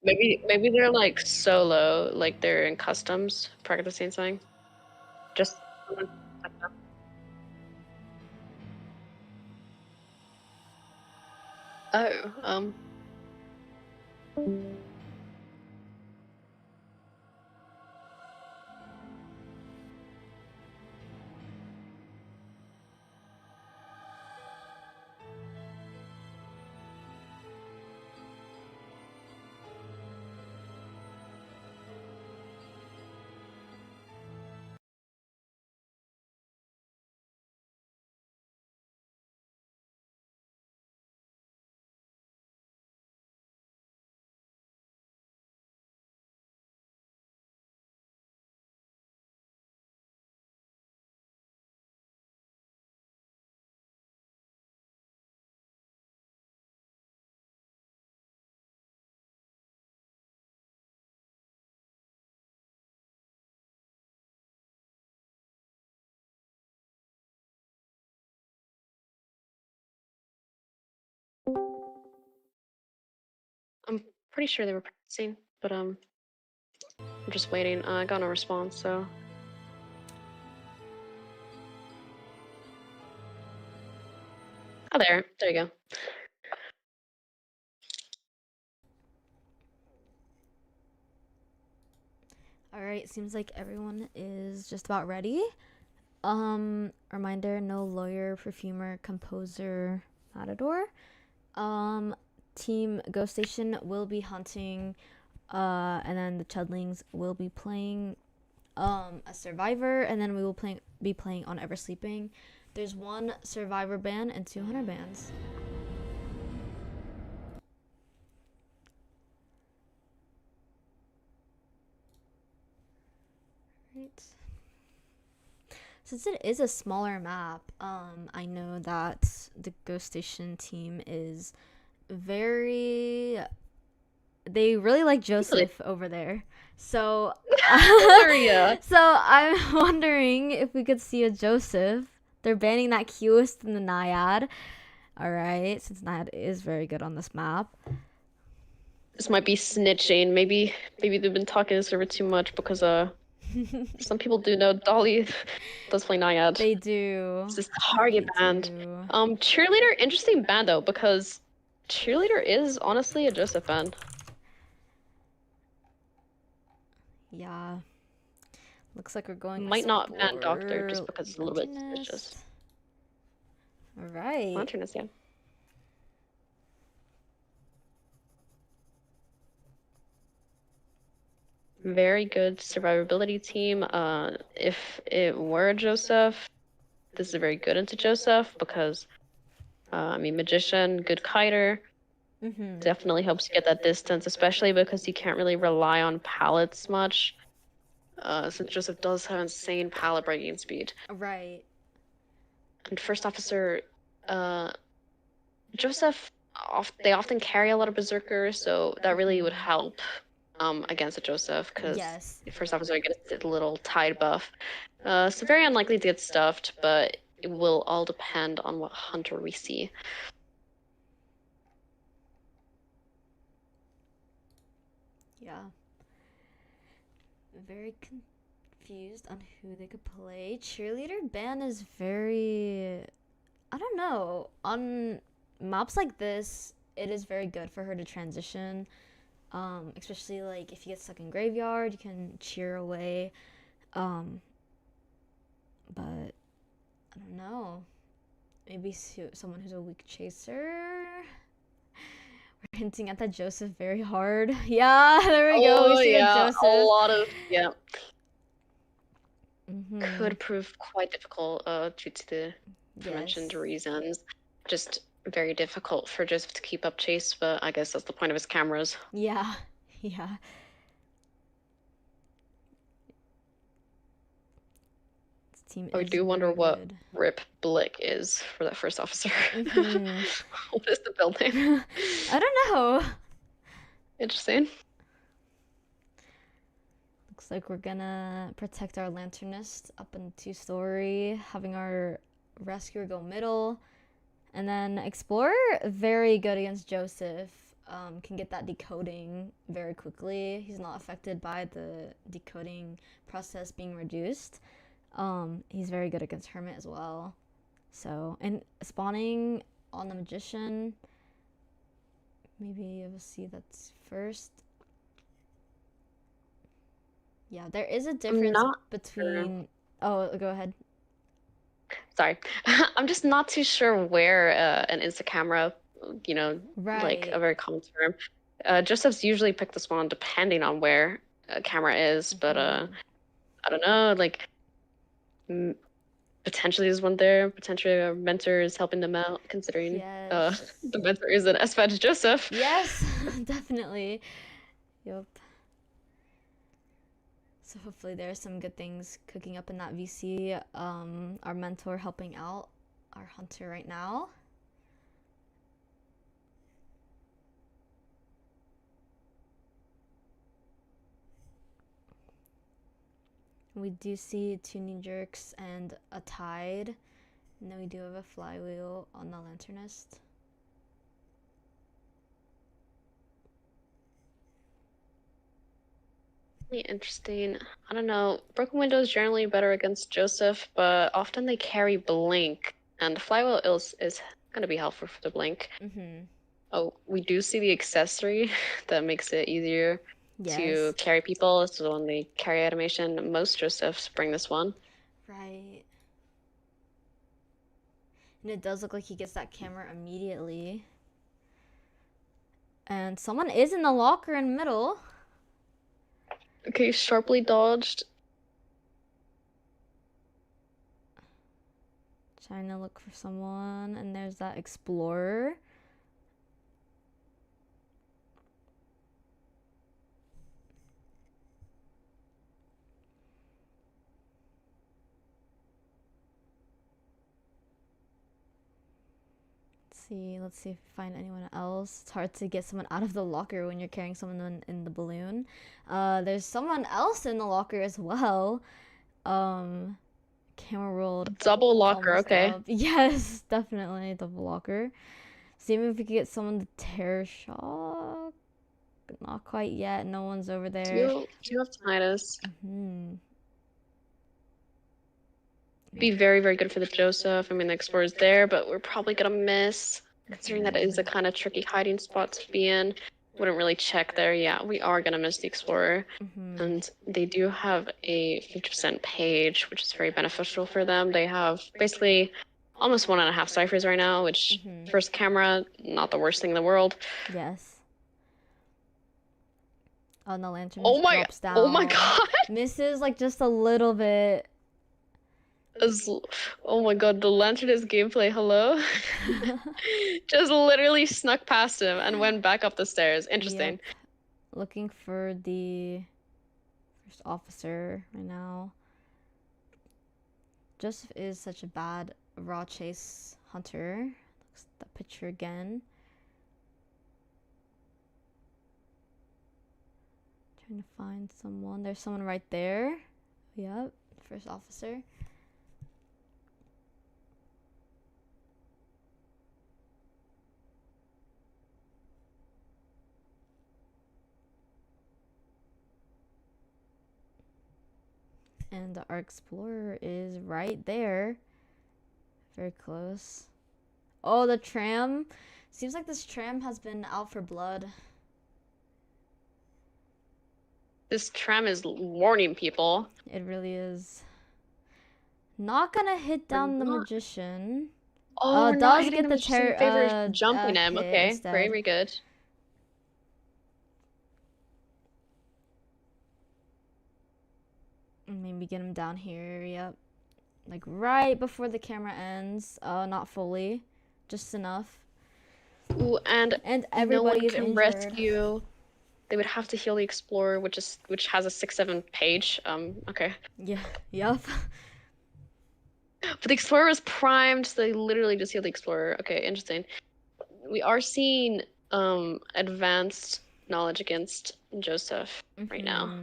Maybe they're like solo, like they're in customs practicing something. Just oh, I'm pretty sure they were practicing, but I'm just waiting. I got no response, so. Oh, there you go. Alright, seems like everyone is just about ready. Reminder, no lawyer, perfumer, composer, matador. Team Ghostation will be hunting, and then the Chudlings will be playing a survivor, and then we will be playing on Ever Sleeping. There's one survivor ban and 2 hunter bans. Right. Since it is a smaller map, I know that the Ghostation team is very. They really like Joseph over there. So, so I'm wondering if we could see a Joseph. They're banning that Qist and the Naiad. Alright, since Naiad is very good on this map. This might be snitching. Maybe they've been talking this over too much because some people do know Dolly does play Naiad. They do. It's this target band. Cheerleader, interesting band though, because Cheerleader is honestly a Joseph band. Yeah. Looks like we're going. Might not ban Doctor just because it's a little bit suspicious. Alright. Lanternus, yeah. Very good survivability team. If it were Joseph, this is very good into Joseph because, I mean, Magician, good kiter. Definitely helps you get that distance, especially because you can't really rely on pallets much. Since Joseph does have insane pallet breaking speed. Right. And first officer, Joseph, they often carry a lot of berserkers, so that really would help against a Joseph, because Yes. the first officer gets a little tide buff. So very unlikely to get stuffed, but it will all depend on what hunter we see. Yeah. Very confused on who they could play. Cheerleader ban is very, I don't know. On maps like this, it is very good for her to transition. Especially like if you get stuck in graveyard, you can cheer away. But I don't know. Maybe someone who's a weak chaser. We're hinting at that Joseph very hard. Yeah, there we go. We see a Joseph. A lot of Mm-hmm. could prove quite difficult due to the mentioned reasons. Just very difficult for Joseph to keep up chase, but I guess that's the point of his cameras. Yeah, yeah. This team I is do wonder what good. Rip Blick is for that first officer. Mm-hmm. What is the building? I don't know. Interesting. Looks like we're gonna protect our lanternist up in 2-story, having our rescuer go middle, and then explorer very good against Joseph. Can get that decoding very quickly. He's not affected by the decoding process being reduced. He's very good against hermit as well. So, and spawning on the magician, maybe we'll see that's first. Yeah, there is a difference between. Sure. Oh, go ahead. Sorry, I'm just not too sure where an insta camera, like a very common term. Joseph's usually pick this one depending on where a camera is, but I don't know, like potentially there's one there. Potentially our mentor is helping them out, considering the mentor is an S-Fed Joseph. Yes, definitely. Yep. So hopefully there's some good things cooking up in that VC. Our mentor helping out our hunter right now. We do see 2 knee jerks and a tide. And then we do have a flywheel on the lanternist. Interesting. I don't know. Broken Window is generally better against Joseph, but often they carry Blink, and Flywheel is going to be helpful for the Blink. Oh, we do see the accessory that makes it easier to carry people. This is when they carry animation. Most Josephs bring this one. Right. And it does look like he gets that camera immediately. And someone is in the locker in middle. Okay, sharply dodged. Trying to look for someone, and there's that explorer. Let's see if we find anyone else. It's hard to get someone out of the locker when you're carrying someone in the balloon. There's someone else in the locker as well. Camera rolled. Double locker, okay. Up. Yes, definitely double locker. See if we could get someone to terror shock. Not quite yet. No one's over there. Do you have tinnitus? Be very, very good for the Joseph. I mean, the Explorer's there, but we're probably gonna miss, considering that it is a kind of tricky hiding spot to be in. Wouldn't really check there. Yeah, we are gonna miss the Explorer. And they do have a 50% page, which is very beneficial for them. They have basically almost 1.5 ciphers right now, which first camera, not the worst thing in the world. Yes. Oh, the lantern drops down. Oh my god! Misses like just a little bit. Oh my god, the lanternist gameplay, hello? Just literally snuck past him and went back up the stairs. Interesting. Yep. Looking for the first officer right now. Joseph is such a bad raw chase hunter. Looks at that picture again. Trying to find someone. There's someone right there. Yep, first officer. And our explorer is right there. Very close. Oh, the tram. Seems like this tram has been out for blood. This tram is warning people. It really is. Not gonna hit down the magician. Oh, we're Does not hitting get the the magician in favor of jumping him. hit Okay, instead. very, very good. Maybe get him down here. Yep. Like right before the camera ends. Not fully. Just enough. Ooh, and everybody no one is can injured. rescue. They would have to heal the explorer, which has a 6-7 page. Okay. Yeah. Yep. But the explorer was primed, so they literally just healed the explorer. Okay, interesting. We are seeing advanced knowledge against Joseph right now.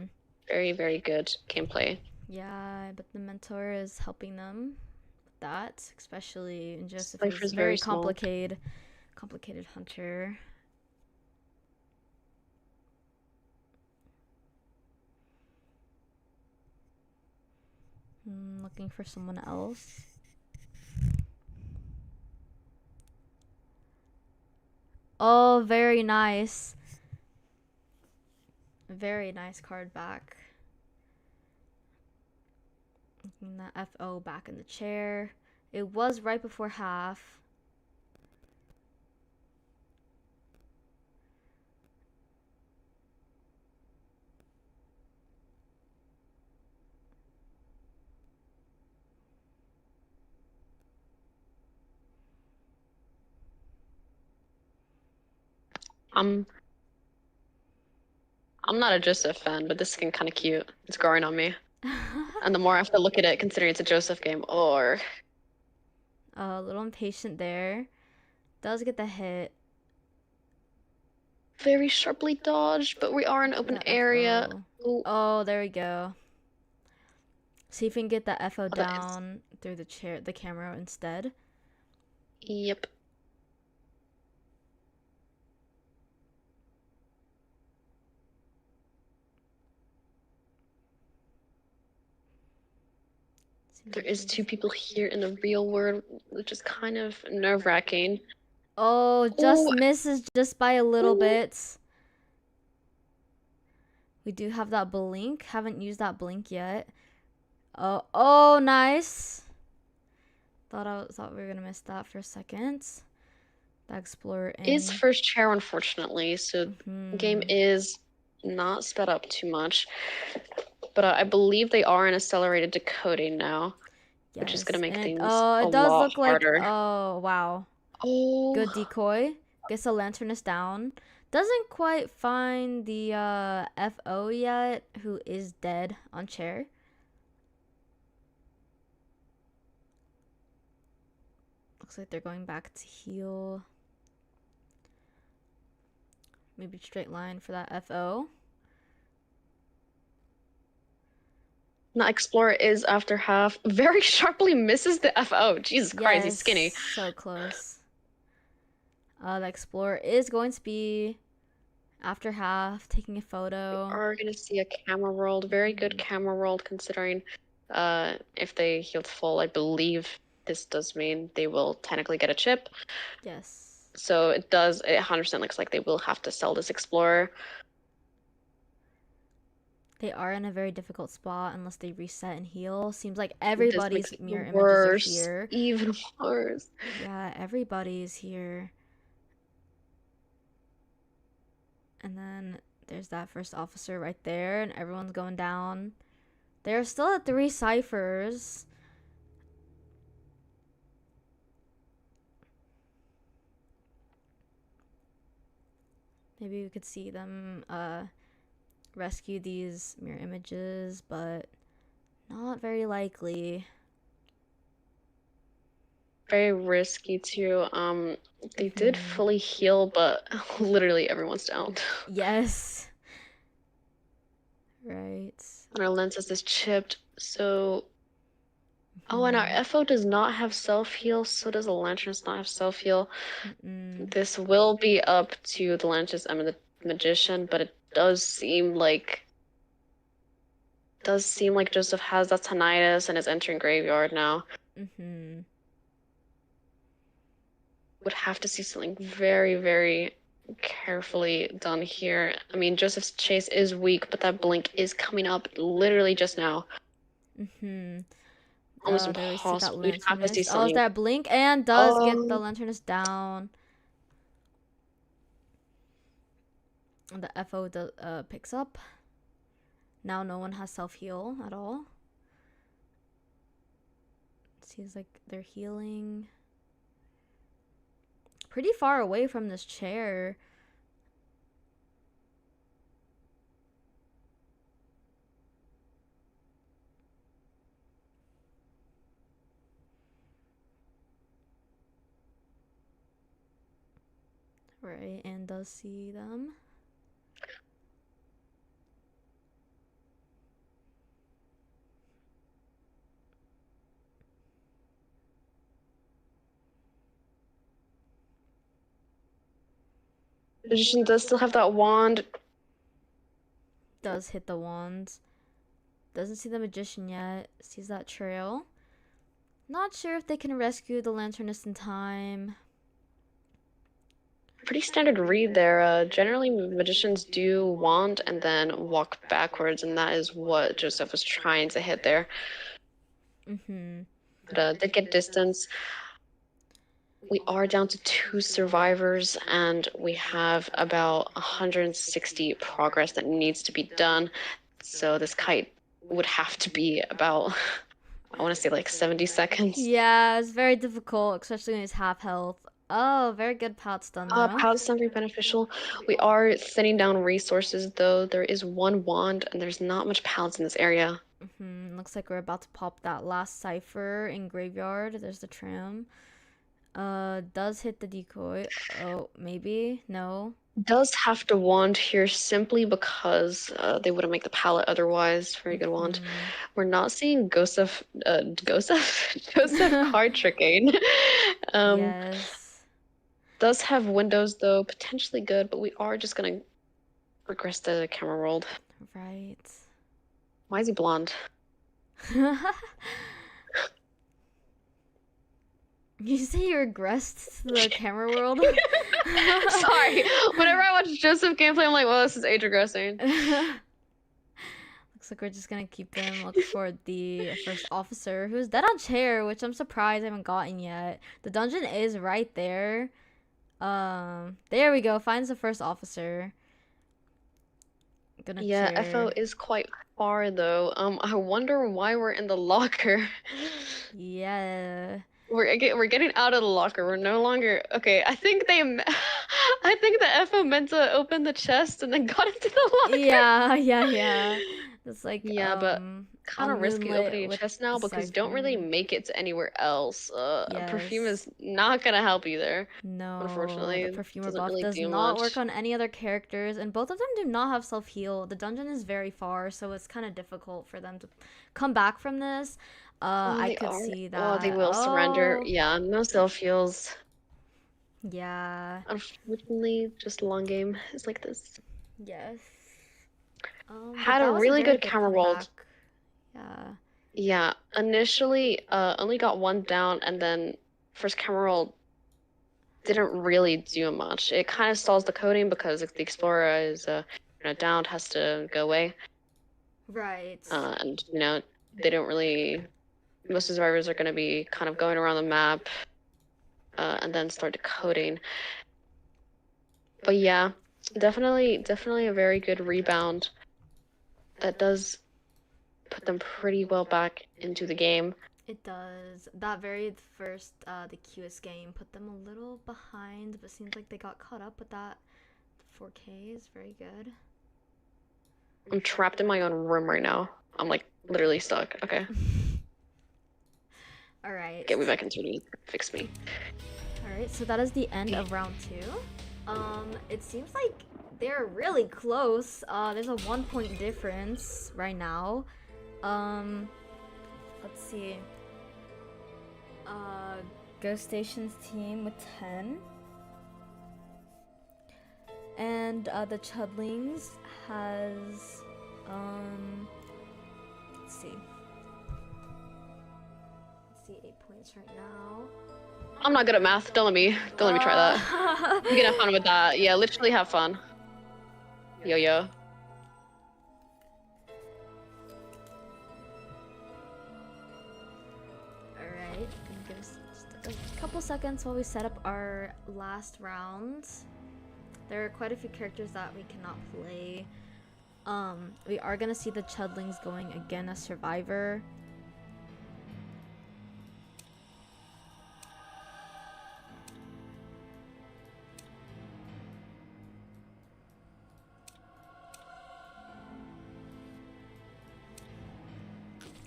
Very, very good gameplay. Yeah, but the mentor is helping them with that, especially in Joseph Cypher's is very very small. complicated hunter. Looking for someone else. Oh, very nice. Very nice card back. Looking that FO back in the chair. It was right before half. I'm not a Joseph fan, but this is kind of cute. It's growing on me. And the more I have to look at it, considering it's a Joseph game, or a little impatient there. Does get the hit. Very sharply dodged, but we are in an open area. Oh, there we go. See if we can get the FO down through the camera instead. Yep. There is 2 people here in the real world, which is kind of nerve-wracking. Oh, just misses just by a little bit. We do have that blink. Haven't used that blink yet. Oh, nice. Thought we were gonna miss that for a second. The explorer is first chair, unfortunately, so the game is not sped up too much. But I believe they are in accelerated decoding now, which is gonna make things a lot harder. Oh, wow. Oh, good decoy. Gets the lanternist down. Doesn't quite find the FO yet, who is dead on chair. Looks like they're going back to heal. Maybe straight line for that FO. Now Explorer is after half. Very sharply misses the FO. Jesus Christ, he's skinny. So close. The Explorer is going to be after half, taking a photo. We are going to see a camera rolled. Very good camera rolled, considering if they healed full, I believe this does mean they will technically get a chip. Yes. So it 100% looks like they will have to sell this Explorer. They are in a very difficult spot unless they reset and heal. Seems like everybody's mirror images are here. Even worse. Yeah, everybody's here. And then there's that first officer right there, and everyone's going down. They're still at 3 ciphers. Maybe we could see them rescue these mirror images, but not very likely. Very risky too. They did fully heal, but literally everyone's down. Yes. Right. And our Lenses is chipped, so... Oh, and our FO does not have self-heal, so does the Lanternus not have self-heal. This will be up to the Lanternus and the Magician, but it does seem like Joseph has that tinnitus and is entering graveyard now. Would have to see something very, very carefully done here. I mean, Joseph's chase is weak, but that blink is coming up literally just now. Almost impossible. We'd have to see Lanternus. something. Is that blink and does get the Lanternus down. And the FO picks up. Now no one has self-heal at all. Seems like they're healing pretty far away from this chair. Right, and does see them. Magician does still have that wand. Does hit the wand. Doesn't see the Magician yet. Sees that trail. Not sure if they can rescue the Lanternus in time. Pretty standard read there. Generally, Magicians do wand and then walk backwards, and that is what Joseph was trying to hit there. But did get distance. We are down to 2 survivors, and we have about 160 progress that needs to be done. So this kite would have to be about, I want to say like 70 seconds. Yeah, it's very difficult, especially when he's half health. Oh, very good pout stun though. Pout stun very beneficial. We are thinning down resources though. There is 1 wand, and there's not much pouts in this area. Looks like we're about to pop that last cipher in graveyard. There's the tram. Does hit the decoy. Oh, maybe? No. Does have to wand here simply because they wouldn't make the pallet otherwise. Very good wand. We're not seeing Joseph card tricking. Yes. Does have windows though, potentially good, but we are just gonna regress the camera world. Right. Why is he blonde? You say you regressed to the camera world? Sorry. Whenever I watch Joseph gameplay, I'm like, well, this is age regressing. Looks like we're just gonna keep them. Look for the first officer who's dead on chair, which I'm surprised I haven't gotten yet. The dungeon is right there. There we go. Finds the first officer. Yeah, FO is quite far though. I wonder why we're in the locker. Yeah. We're getting out of the locker. We're no longer okay. I think the FO meant to open the chest and then got into the locker. Yeah. That's like but kind of risky opening a chest now because you don't really make it to anywhere else. Perfume is not gonna help either. No, unfortunately, the perfumer buff does not work on any other characters, and both of them do not have self heal. The dungeon is very far, so it's kind of difficult for them to come back from this. I could see that. Oh, they will surrender. Yeah, no self heals. Yeah. Unfortunately, just long game is like this. Yes. Had a really good camera roll. Yeah. Yeah. Initially, only got 1 down, and then first camera roll didn't really do much. It kind of stalls the coding because if the explorer is downed, has to go away. Right. And they don't really. Most survivors are going to be kind of going around the map, and then start decoding. But yeah, definitely a very good rebound. That does put them pretty well back into the game. It does. That very first, the QS game put them a little behind, but seems like they got caught up with that. 4K is very good. I'm trapped in my own room right now. I'm like literally stuck. Okay. Alright. Get me back into Tourney. Fix me. Alright, so that is the end of round 2. It seems like they're really close. There's a 1 point difference right now. Let's see. Ghostation's team with 10. And the Chudlings has let's see. Let's see, 8 points right now. I'm not good at math. Don't let me try that. You can have fun with that. Yeah, literally have fun. Yo. Alright, give us just a couple seconds while we set up our last round. There are quite a few characters that we cannot play. We are gonna see the Chudlings going again as Survivor.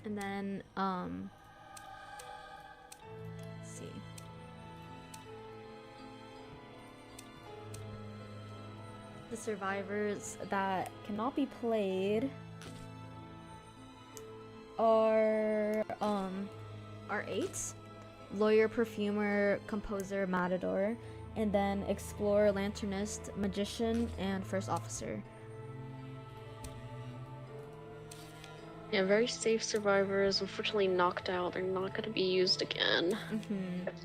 And then, let's see. The survivors that cannot be played are 8. Lawyer, Perfumer, Composer, Matador, and then Explorer, Lanternist, Magician, and First Officer. Yeah, very safe survivors. Unfortunately knocked out. They're not going to be used again. Let's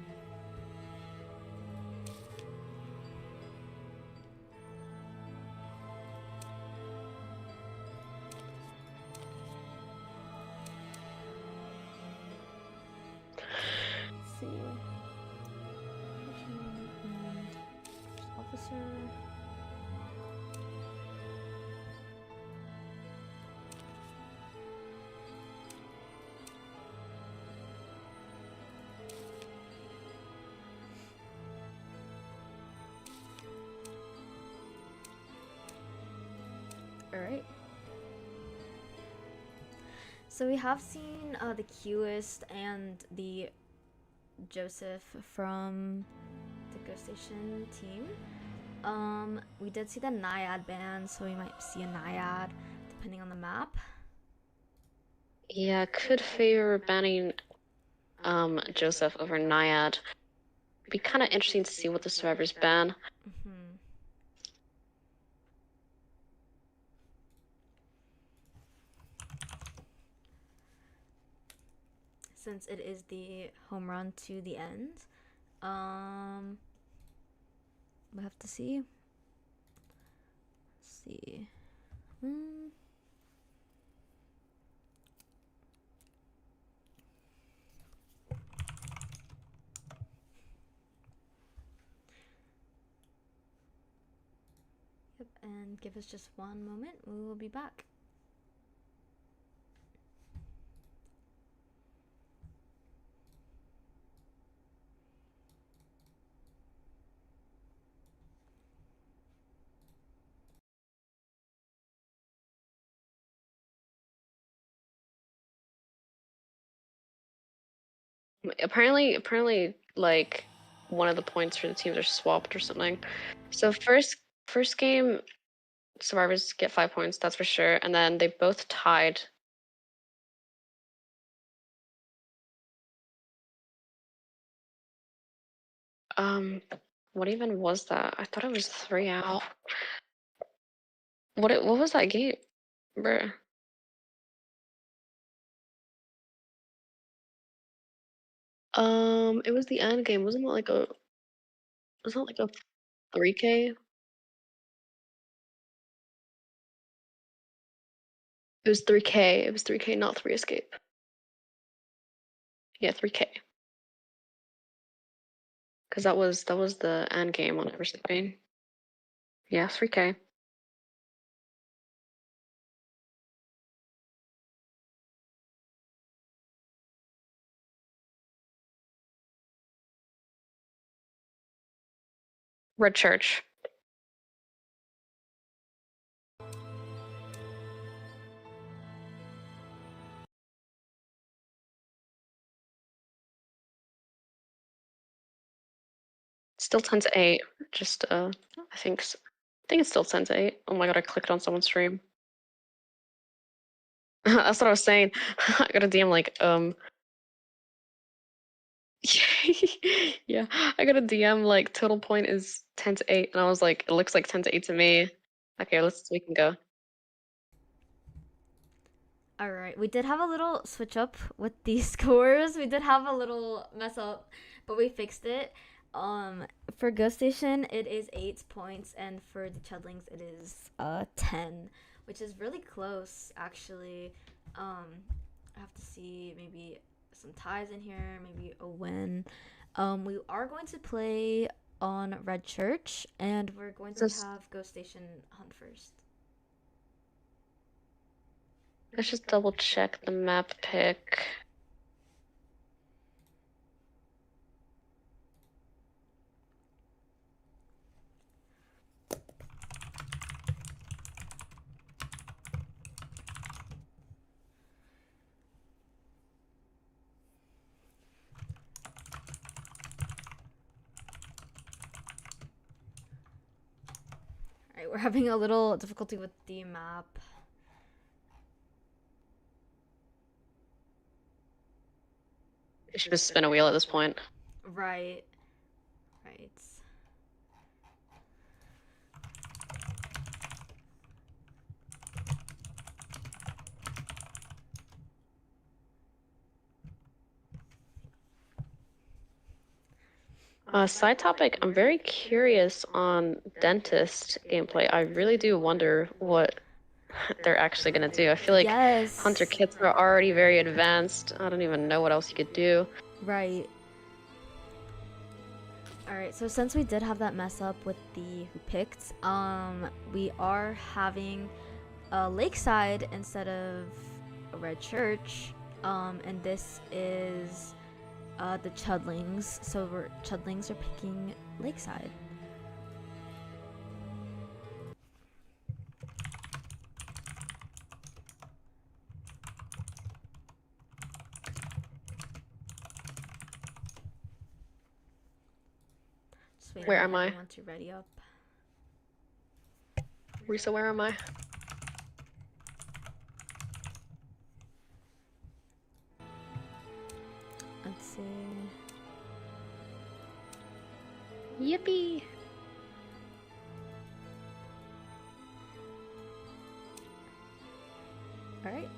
see. First Officer. Alright. So we have seen the Qist and the Joseph from the Ghostation team. We did see the Naiad ban, so we might see a Naiad depending on the map. Yeah, could favor banning Joseph over Naiad. It'd be kind of interesting to see what the survivors ban. Since it is the home run to the end, we'll have to see. Let's see. Yep, and give us just one moment. We will be back. Apparently, like one of the points for the teams are swapped or something. So first game, survivors get 5 points, that's for sure, and then they both tied. What even was that? I thought it was 3 out. What was that game, bruh? It was the end game. Wasn't it like a 3K? It was 3K. It was 3K, not 3 escape. Yeah, 3K. Because that was the end game on Ever Sleeping. Yeah, 3K. Red Church. Still 10 to 8. Just I think I think it's still 10 to 8. Oh my god, I clicked on someone's stream. That's what I was saying. I got a DM like, yeah, I got a DM like total point is 10 to 8, and I was like, it looks like 10 to 8 to me. Okay, we can go. All right, we did have a little switch up with these scores. We did have a little mess up, but we fixed it. For Ghostation, it is 8 points, and for the Chudlings, it is 10, which is really close actually. I have to see maybe some ties in here, maybe a win. We are going to play on Red Church, and we're going to Just have Ghostation hunt first. let's just double check the map pick. Alright, we're having a little difficulty with the map. You should just spin a wheel at this point. Right. Right. Side topic, I'm very curious on Dentist gameplay. I really do wonder what they're actually gonna do. I feel like Yes. Hunter kits are already very advanced. I don't even know what else you could do. Right. Alright, so since we did have that mess up with the who picked, we are having a Lakeside instead of a Red Church. And this is the Chudlings. So Chudlings are picking Lakeside. Where am I? Want to ready up. Risa, where am I? Let's see. Yippee! Alright.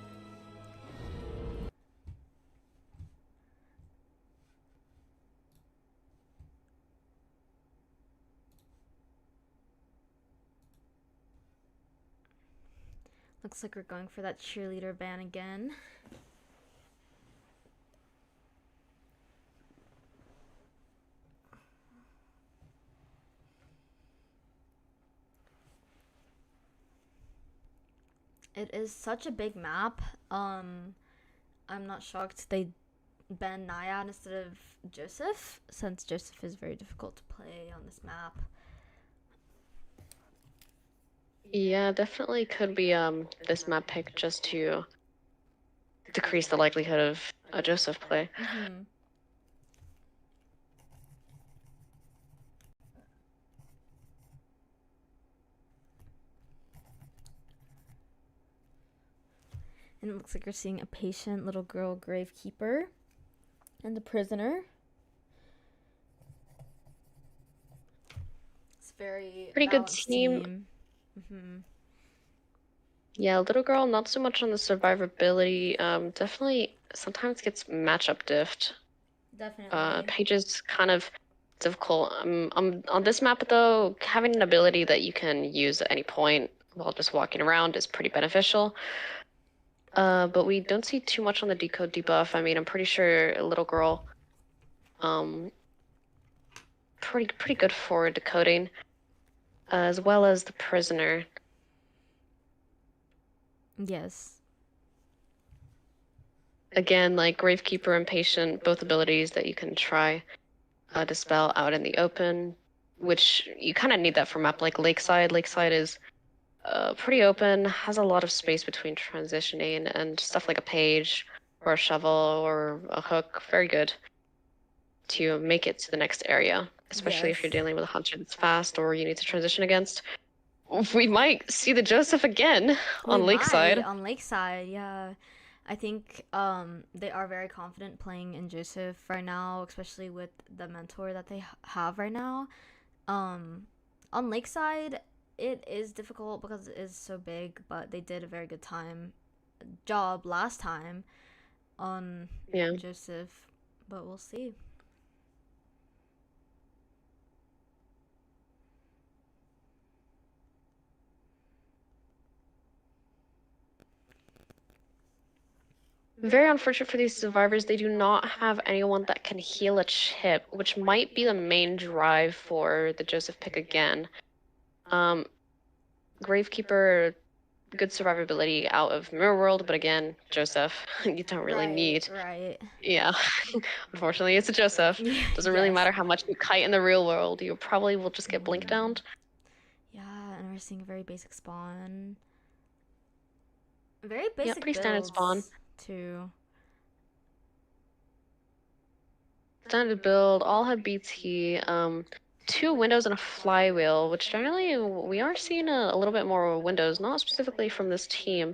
Looks like we're going for that cheerleader ban again. It is such a big map. I'm not shocked they banned Naiad instead of Joseph, since Joseph is very difficult to play on this map. Yeah, definitely could be this map pick just to decrease the likelihood of a Joseph play. Mm-hmm. And it looks like we're seeing a patient little girl gravekeeper and a prisoner. It's very pretty good team. Mm-hmm. Yeah, little girl, not so much on the survivability. Definitely sometimes gets matchup diffed. Definitely. Paige is kind of difficult. On this map though, having an ability that you can use at any point while just walking around is pretty beneficial. But we don't see too much on the decode debuff. I mean, I'm pretty sure a little girl, pretty good for decoding, as well as the prisoner. Yes. Again, like Gravekeeper and Patient, both abilities that you can try dispel out in the open, which you kind of need that for map like Lakeside. Lakeside is pretty open, has a lot of space between transitioning, and stuff like a page or a shovel or a hook, very good to make it to the next area, especially if you're dealing with a hunter that's fast or you need to transition against. We might see the Joseph again We on might Lakeside. on Lakeside, yeah. I think they are very confident playing in Joseph right now, especially with the mentor that they have right now. Um, on Lakeside, it is difficult because it is so big, but they did a very good job last time on Yeah. Joseph, but we'll see. Very unfortunate for these survivors. They do not have anyone that can heal a chip, which might be the main drive for the Joseph pick again. Um, Gravekeeper, good survivability out of Mirror World, but again, Joseph, you don't really Right, need. right. Yeah, unfortunately, it's a Joseph. Doesn't really Yes. matter how much you kite in the real world, you probably will just get blink downed. Yeah, and we're seeing a very basic spawn. Very Yeah, basic pretty standard spawn. builds, too. Standard build, all have BT, two windows and a flywheel, which generally we are seeing a little bit more windows, not specifically from this team,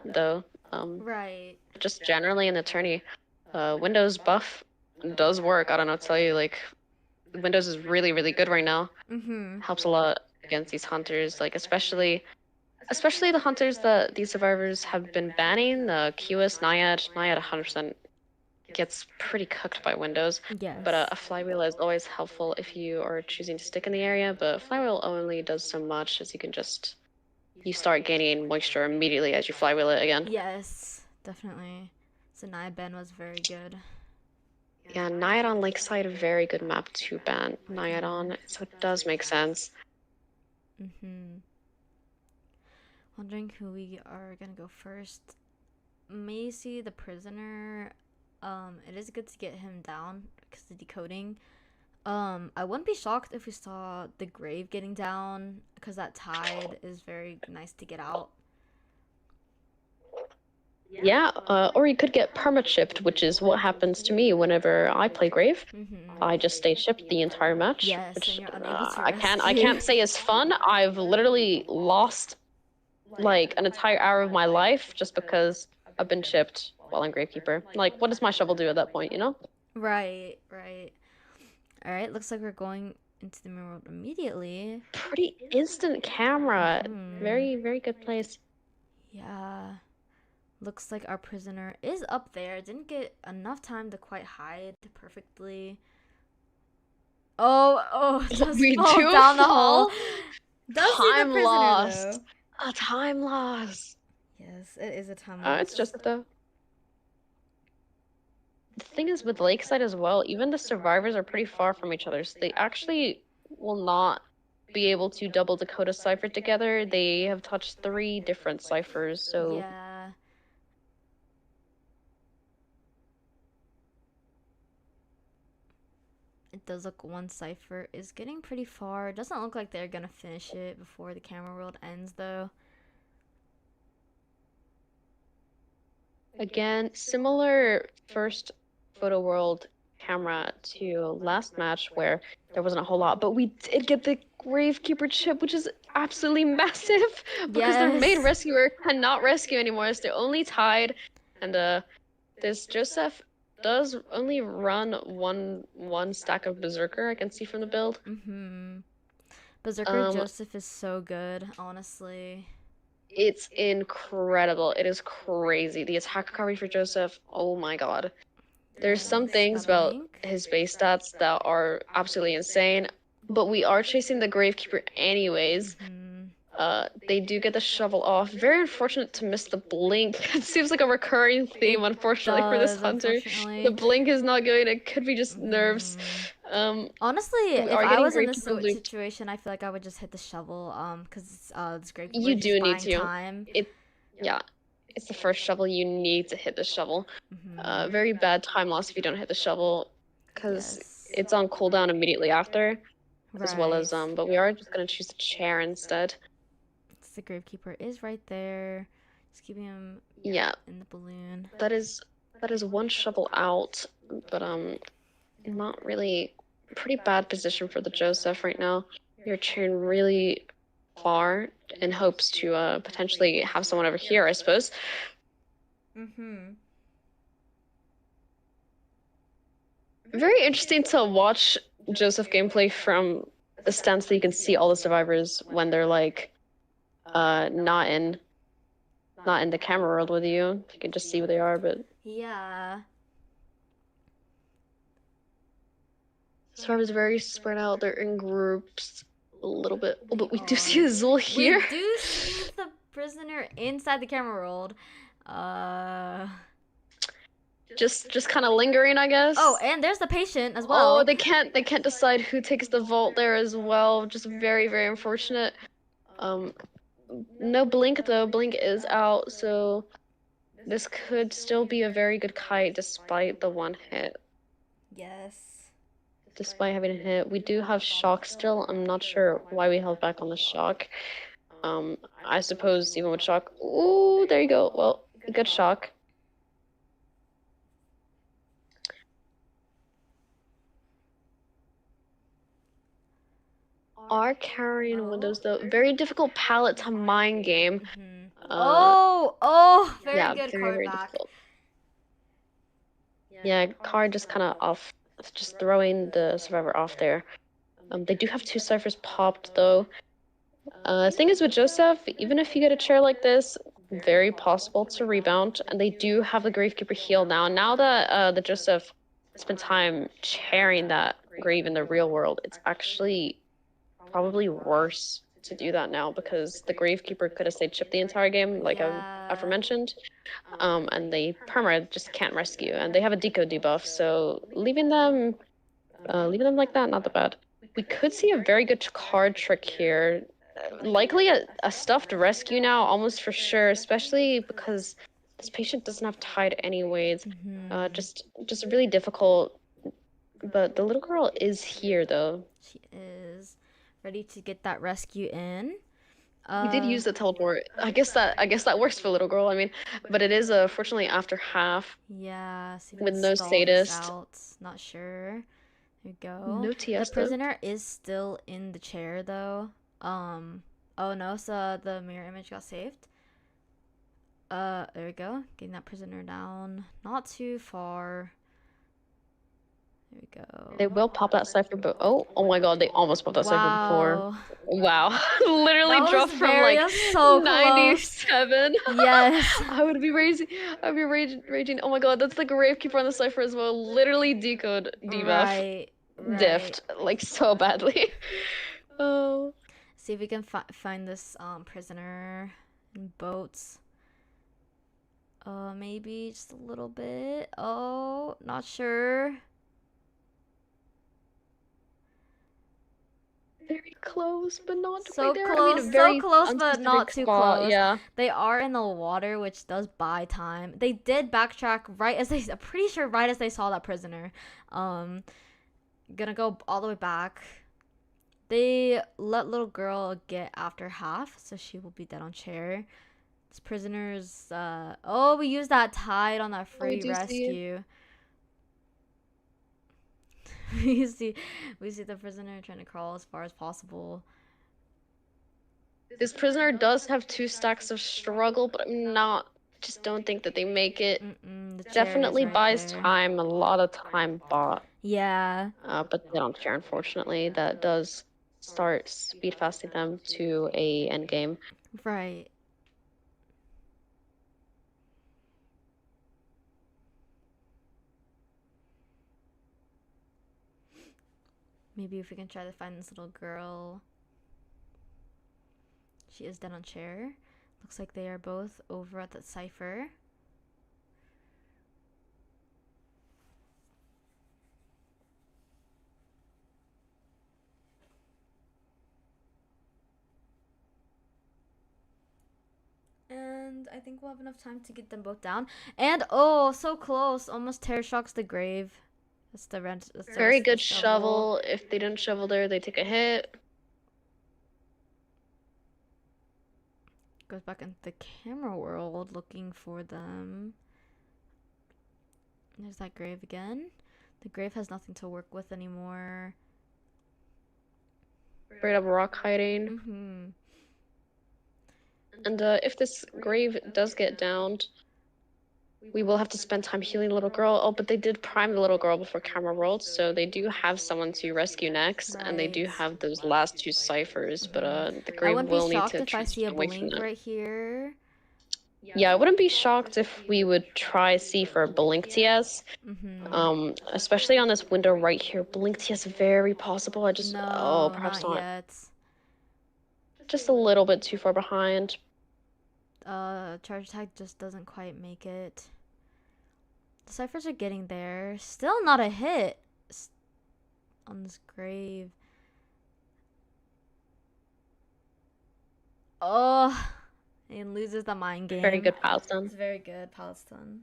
though. Right. Just generally in the tourney. Windows buff does work. I don't know what to tell you, like, Windows is really, really good right now. Mm-hmm. Helps a lot against these hunters, like especially the hunters that these survivors have been banning, the QS, Naiad 100% gets pretty cooked by Windows. But Yes. a flywheel is always helpful if you are choosing to stick in the area, but flywheel only does so much as you start gaining moisture immediately as you flywheel it again. Yes, definitely. Zanai Ben was very good. Yeah, Naiad on Lakeside, a very good map to ban Naiad on, so it does make sense. Mm-hmm. Wondering who we are gonna go first. Macy the prisoner. It is good to get him down because the decoding. I wouldn't be shocked if we saw the grave getting down because that tide is very nice to get out. Yeah, or you could get perma-chipped, which is what happens to me whenever I play Grave. Mm-hmm. I just stay chipped the entire match, Yes, and which you're unable to I rescue. can't say is fun. I've literally lost like an entire hour of my life just because I've been chipped while I'm Gravekeeper. Like, what does my shovel do at that point, you know? Right, right. All right, looks like we're going into the mirror world immediately. Pretty instant camera. Hmm. Very, very good place. Yeah. Looks like our prisoner is up there. Didn't get enough time to quite hide perfectly. Oh, just We fall do down the fall. hole. Does see the Time prisoner lost. though. A time loss. Yes, it is a time loss. It's just the thing is with Lakeside as well, even the survivors are pretty far from each other, so they actually will not be able to double Dakota cipher together. They have touched 3 different ciphers, so Yeah. It does look one cipher is getting pretty far. It doesn't look like they're gonna finish it before the camera world ends though. again, similar first photo world camera to last match where there wasn't a whole lot, but we did get the Gravekeeper chip, which is absolutely massive because their main Yes. rescuer cannot rescue anymore. It's the only tied, and this Joseph does only run one stack of Berserker, I can see from the build. Mm-hmm. Berserker Um, Joseph is so good, honestly. it's incredible. It is crazy. The attack recovery for Joseph, oh my god. There's some Yes, things that about blink. his base stats that are absolutely insane, but we are chasing the Gravekeeper anyways. Mm-hmm. They do get the shovel off. Very unfortunate to miss the blink. It seems like a recurring theme, It unfortunately, for this does, hunter. The unfortunately. blink is not going. It could be just nerves. Mm-hmm. Um, Honestly, we if are I getting was in this Gravekeeper looped. situation, I feel like I would just hit the shovel, because this gravekeeper You is just do need buying to. time. Yeah, it's the first shovel. You need to hit the shovel. Mm-hmm. Very bad time loss if you don't hit the shovel, because Yes. it's on cooldown immediately after, as well Right. as but we are just gonna choose the chair instead. The gravekeeper is right there. Just keeping him Yeah, in the balloon. that is one shovel out, but not really. Pretty bad position for the Joseph right now. Your chain really far in hopes to potentially have someone over here, I suppose. Very interesting to watch Joseph gameplay from the stance that you can see all the survivors when they're like not in the camera world with you. You can just see where they are, but Yeah. survivors very spread out. They're in groups a little bit. Oh, but we do are. see Azule here. We do see the prisoner inside the camera world. Just kind of lingering, I guess. Oh, and there's the patient as well. Oh, they can't decide who takes the vault there as well. Just very, very unfortunate. No blink though. Blink is out, so this could still be a very good kite despite the one hit. Yes. Despite having a hit, we do have shock still. I'm not sure why we held back on the shock. I suppose even with shock. Ooh, there you go. Well, good shock. Are carrying windows though. Very difficult palette to mind game. Very good very, card very back. difficult. Yeah, card just kind of off, just throwing the survivor off there. They do have 2 ciphers popped though. Thing is with Joseph, even if you get a chair like this, very possible to rebound, and they do have the Gravekeeper heal now. Now that the Joseph spent time chairing that grave in the real world, it's actually probably worse to do that now because the Gravekeeper could have stayed chipped the entire game, like I've aforementioned. And they perma just can't rescue, and they have a decode debuff, so leaving them like that, not that bad. We could see a very good card trick here. Likely a stuffed rescue now, almost for sure, especially because this patient doesn't have tide anyways. Just really difficult. But the little girl is here though. She is ready to get that rescue in. We did use the teleport. I guess that works for little girl. I mean, but it is fortunately after half. Yeah, see with no sadist. Not sure. There you go. No TS The prisoner is still in the chair though. Oh no, so the mirror image got saved. There we go. Getting that prisoner down. Not too far. There we go. They will pop that cipher, but oh my god, they almost popped that cipher before. Wow. Literally dropped from like so 97. Yes. I would be raging. I'd be raging. Oh my god, that's the Gravekeeper on the cipher as well. Literally decode debuff. Right. Diffed like so badly. Oh. See if we can find this prisoner in boats. Maybe just a little bit. Oh, not sure. Very close, but not so there. close. I mean, very so close, but not too close. Yeah. They are in the water, which does buy time. They did backtrack right as they. I'm pretty sure right as they saw that prisoner. Gonna go all the way back. They let little girl get after half, so she will be dead on chair. This prisoner's. We used that tide on that free rescue. we see the prisoner trying to crawl as far as possible. This prisoner does have 2 stacks of struggle, but I'm just don't think that they make it. Definitely buys time, a lot of time bought. Yeah. But they don't share, unfortunately. That does start speed fasting them to a end game. Right. Maybe if we can try to find this little girl. She is dead on chair. Looks like they are both over at the cipher. And I think we'll have enough time to get them both down. And so close. Almost terror shocks the grave. That's the rent. Very good shovel. If they didn't shovel there, they take a hit. Goes back into the camera world looking for them. There's that grave again. The grave has nothing to work with anymore. Straight up rock hiding. And if this grave does get downed, we will have to spend time healing the little girl. Oh, but they did prime the little girl before camera rolled, so they do have someone to rescue next, and they do Right. have those last two ciphers, but the I grave wouldn't be will need shocked to if I see a transition away from blink that. right here. Yeah, I wouldn't be shocked if we would try C for Blink TS. Especially on this window right here. Blink TS very possible. Oh, No, perhaps not not. yet. Just a little bit too far behind. Charge attack just doesn't quite make it. The ciphers are getting there. Still not a hit on this grave. Oh, it loses the mind game. Very good Palestine. It's very good, Palestine.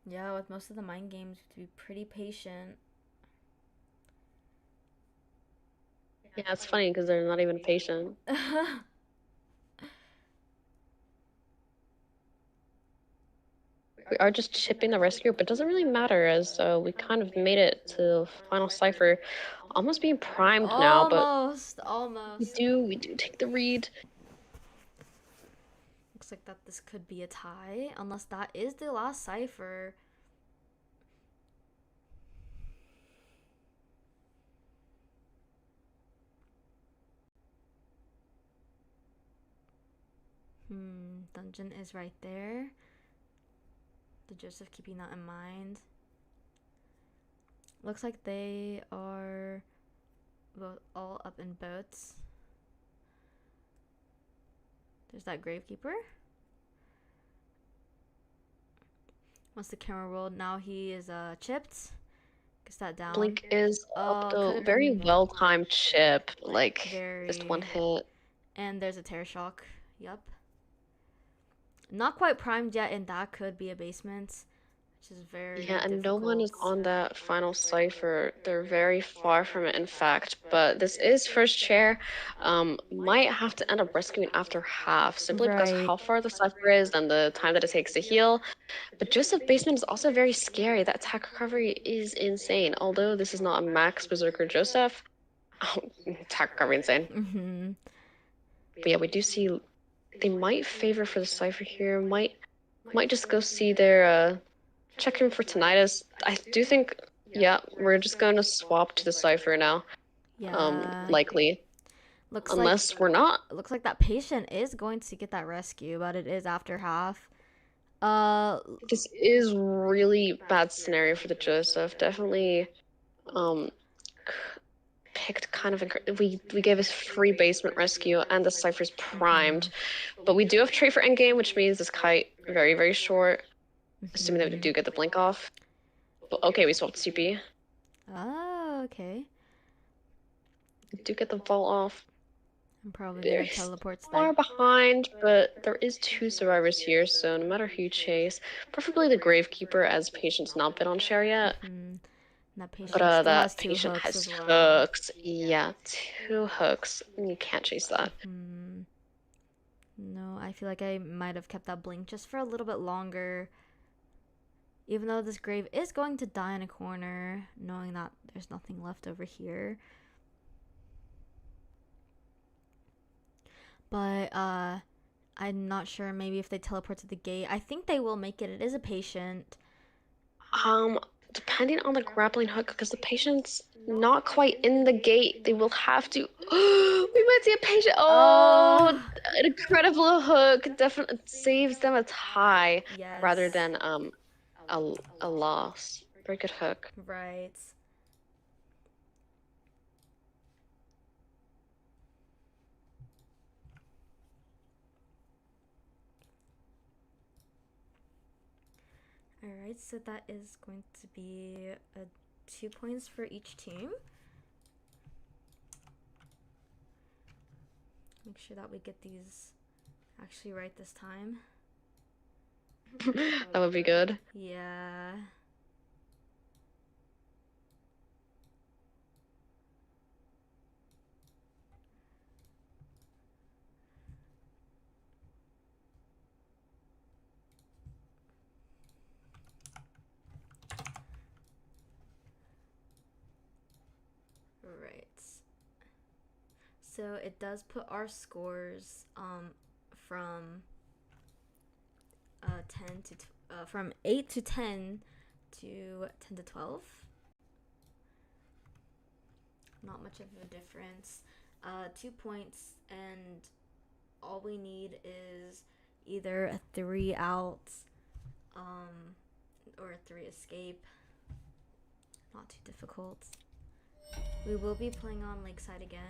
Yeah, with most of the mind games, you have to be pretty patient. Yeah, it's funny because they're not even patient. We are just chipping the rescue, but it doesn't really matter as we kind of made it to the final cipher. Almost being primed now, but almost. we do take the read. Looks like that this could be a tie, unless that is the last cipher. Dungeon is right there. The Joseph keeping that in mind. Looks like they are all up in boats. There's that gravekeeper. Once the camera rolled, now he is chipped. Gets that down. Blink is up though. Could've Very been well timed chip. Like very. just one hit. And there's a tear shock. Yep. Not quite primed yet, and that could be a basement, which is very and no one is on that final cipher. They're very far from it, in fact. But this is first chair. Might have to end up rescuing after half, simply because how far the cipher is and the time that it takes to heal. But Joseph basement is also very scary. That attack recovery is insane. Although this is not a max berserker Joseph, attack recovery insane. But yeah, we do see they might favor for the cipher here. Might just go see their check in for tinnitus. I do think, yeah, we're just going to swap to the cipher now. Yeah. Likely. Unless we're not. Looks like that patient is going to get that rescue, but it is after half. This is really bad scenario for the Joseph. Definitely, picked kind of we gave us free basement rescue and the cipher's primed, but we do have trait for endgame, which means this kite very, very short. Assuming that we do get the blink off. But okay, we swapped CP. Oh, okay. We do get the vault off. I'm probably gonna teleport far behind, but there is two survivors here, so no matter who you chase, preferably the gravekeeper, as patient's not been on share yet. That patient but that has patient has well. hooks. Yeah, 2 hooks. You can't chase that. No, I feel like I might have kept that blink just for a little bit longer. Even though this grave is going to die in a corner, knowing that there's nothing left over here. But I'm not sure maybe if they teleport to the gate. I think they will make it. It is a patient. Depending on the grappling hook, because the patient's not quite in the gate, they will have to. We might see a patient. Oh, an incredible hook definitely saves them a tie rather than a loss. Very good hook. Right. Alright, so that is going to be 2 points for each team. Make sure that we get these actually right this time. That would be good. Yeah. Right. So it does put our scores from 8 to 10 to 10 to 12. Not much of a difference. 2 points, and all we need is either a 3 out or a 3 escape. Not too difficult. We will be playing on Lakeside again.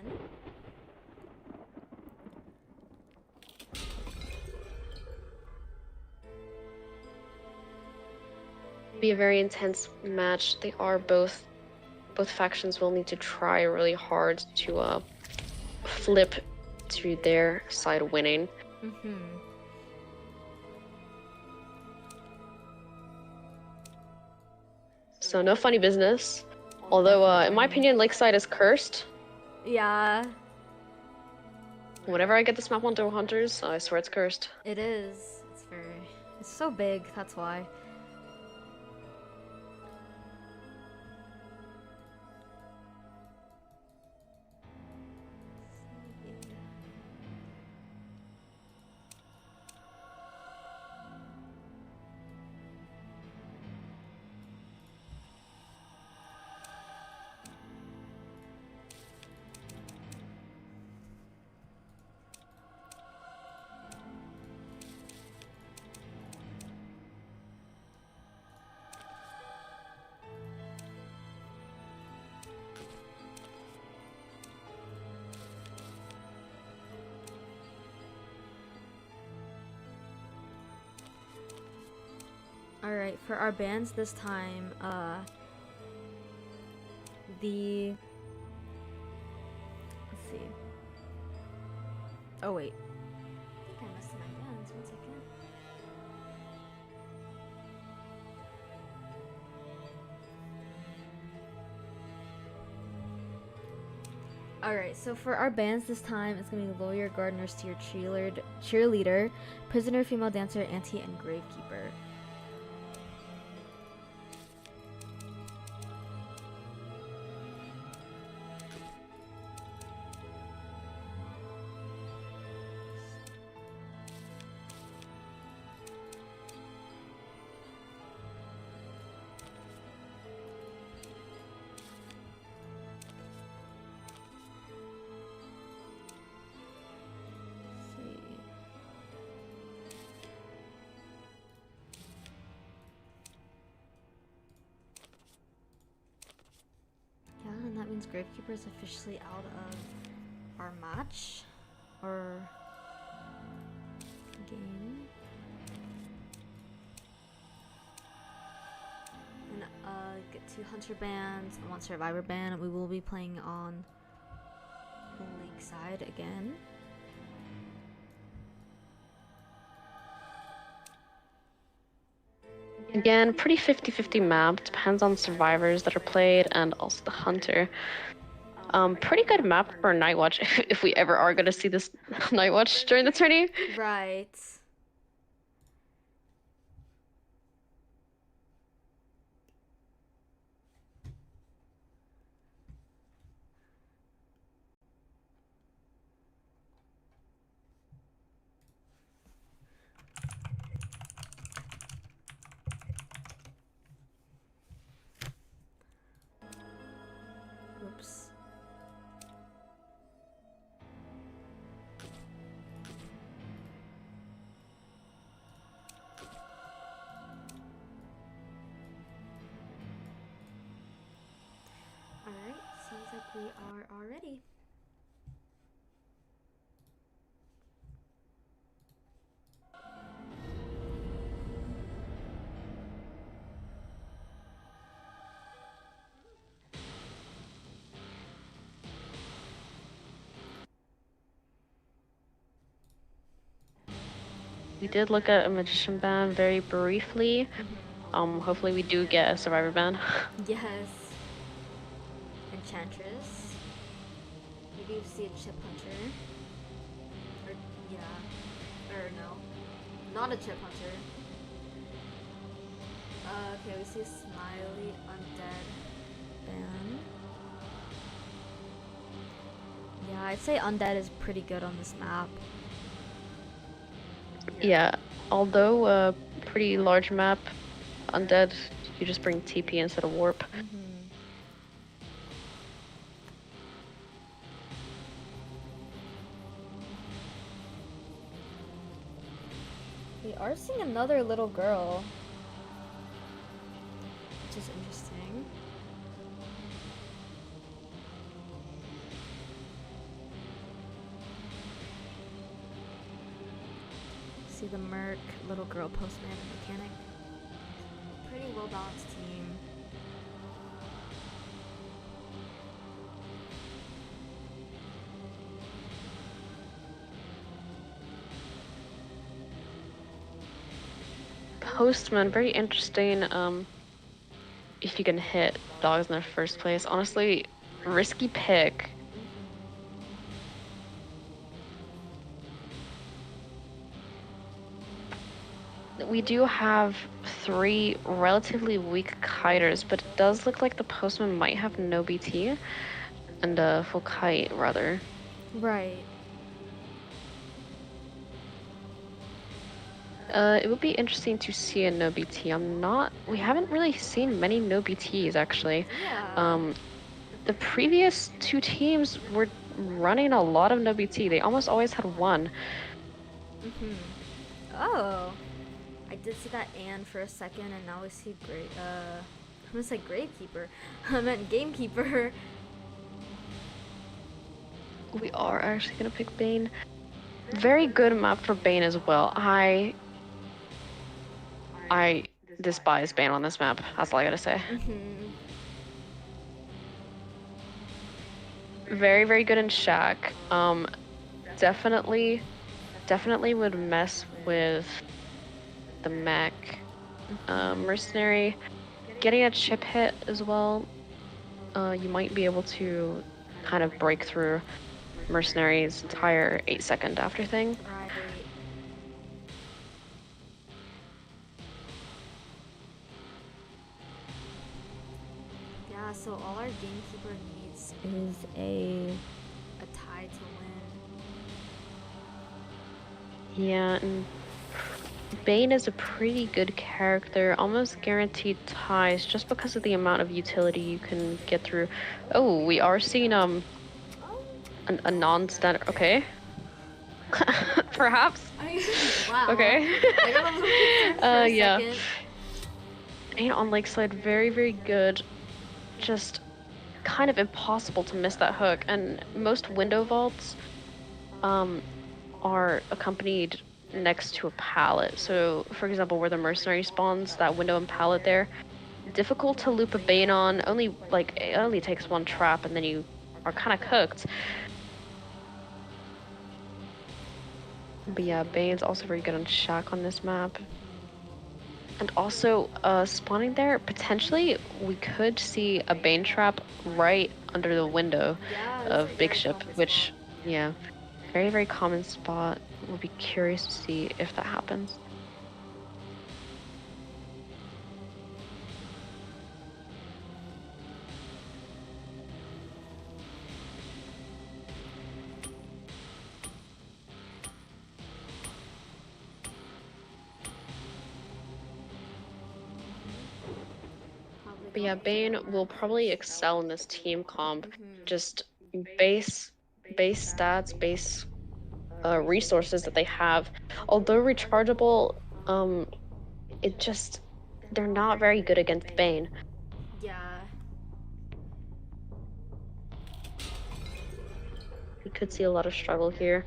Be a very intense match. They are both factions will need to try really hard to flip to their side winning. So no funny business. Although, in my opinion, Lakeside is cursed. Yeah. Whenever I get this map onto Hunters, I swear it's cursed. It is. It's so big, that's why. Alright, for our bans this time, let's see. Oh wait. I think I missed my bans, 1 second. Alright, so for our bands this time, it's gonna be Lawyer, Gardener, Steer, Cheerleader, Prisoner, Female Dancer, Auntie, and Gravekeeper. And that means Gravekeeper is officially out of our match or game. And get 2 Hunter bans and 1 Survivor ban. We will be playing on Lakeside again. Again, pretty 50-50 map. Depends on survivors that are played and also the hunter. Pretty good map for Night Watch if we ever are going to see this Night Watch during the tourney. Right. Oops. Alright, seems like we are all ready. We did look at a Magician ban very briefly. Hopefully we do get a Survivor ban. Yes. Enchantress. Maybe you see a Chip Hunter. Or, yeah. Or no. Not a Chip Hunter. Okay, we see a Smiley Undead ban. Yeah, I'd say Undead is pretty good on this map. Yeah, although a pretty large map, Undead, you just bring TP instead of Warp. We are seeing another little girl, which is interesting. See the Merc, little girl, postman, and mechanic. Pretty well balanced team. Postman, very interesting. If you can hit dogs in the first place, honestly, risky pick. We do have 3 relatively weak kiters, but it does look like the postman might have no BT and full kite rather. Right. It would be interesting to see a no BT. We haven't really seen many no BTs actually. Yeah. The previous 2 teams were running a lot of no BT. They almost always had one. Oh. I did see that and for a second, and now we see I'm gonna say Gravekeeper. I meant Gamekeeper. We are actually gonna pick Bane. Very good map for Bane as well. I despise Bane on this map. That's all I gotta say. Very, very good in Shack. Definitely would mess with the mech. Mercenary, getting a chip hit as well. You might be able to kind of break through Mercenary's entire 8-second after thing. Right. Yeah, so all our Gamekeeper needs is a tie to win. Yeah, and Bane is a pretty good character, almost guaranteed ties just because of the amount of utility you can get through. Oh, we are seeing a non-standard. Okay. Perhaps. Wow. Okay. I got a little concerned for a yeah. second. Bane on Lakeside, very, very good. Just kind of impossible to miss that hook. And most window vaults are accompanied next to a pallet. So, for example, where the mercenary spawns, that window and pallet there, difficult to loop a Bane on. It only takes one trap and then you are kind of cooked. But yeah, Bane's also very good on Shack on this map. And also, spawning there, potentially we could see a Bane trap right under the window of Big Ship, which, yeah, very, very common spot. We'll be curious to see if that happens. But yeah, Bane will probably excel in this team comp. Just base stats, base resources that they have. Although rechargeable, they're not very good against Bane. Yeah. We could see a lot of struggle here.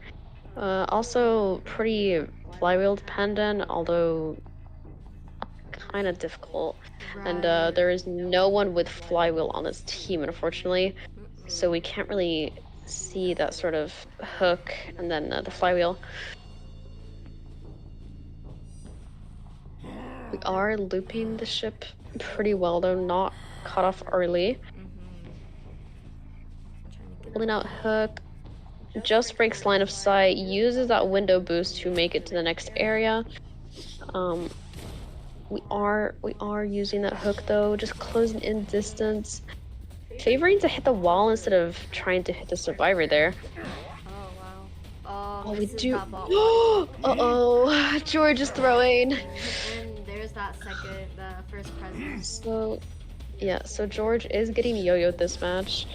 Also pretty flywheel dependent, although kind of difficult. Right. And there is no one with flywheel on this team, unfortunately. So we can't really see that sort of hook and then the flywheel. We are looping the ship pretty well, though, not cut off early. Pulling out hook. Just breaks line of sight, uses that window boost to make it to the next area. We are using that hook though, just closing in distance. favoring to hit the wall instead of trying to hit the survivor there. Oh wow. Oh, we Misses do. that bot body. Uh-oh, George is throwing. And there's that the first presence. So, yeah, so George is getting yo-yoed this match.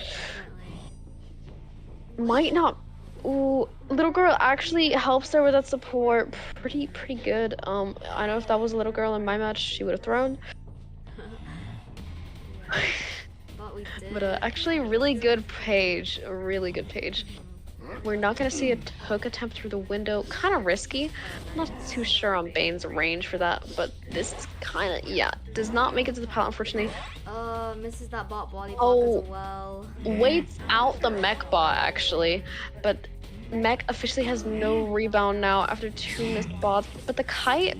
Definitely. Might not. Ooh, little girl actually helps there with that support. Pretty good. I know if that was a little girl in my match, she would have thrown. Yeah. But we did. But actually, really good page. A really good page. We're not gonna see a hook attempt through the window. Kind of risky. I'm not too sure on Bane's range for that, but this is kind of, yeah. Does not make it to the pallet, unfortunately. Misses that bot body block as well. Waits out the mech bot, actually. But mech officially has no rebound now after 2 missed bots. But the kite,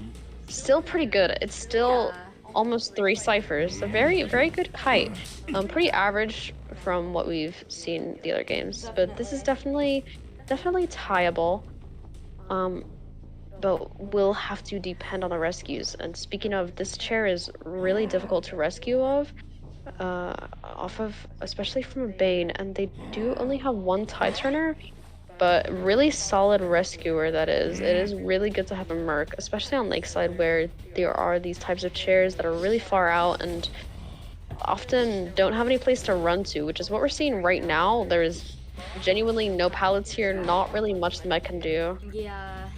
still pretty good. It's still almost 3 ciphers. A very good kite. Pretty average from what we've seen the other games. But this is definitely tieable. But we'll have to depend on the rescues. And speaking of, this chair is really difficult to rescue off of, especially from a Bane, and they do only have 1 tie turner, but really solid rescuer that is. It is really good to have a Merc, especially on Lakeside where there are these types of chairs that are really far out and often don't have any place to run to, which is what we're seeing right now. There's genuinely no pallets here, not really much the mech can do. Yeah.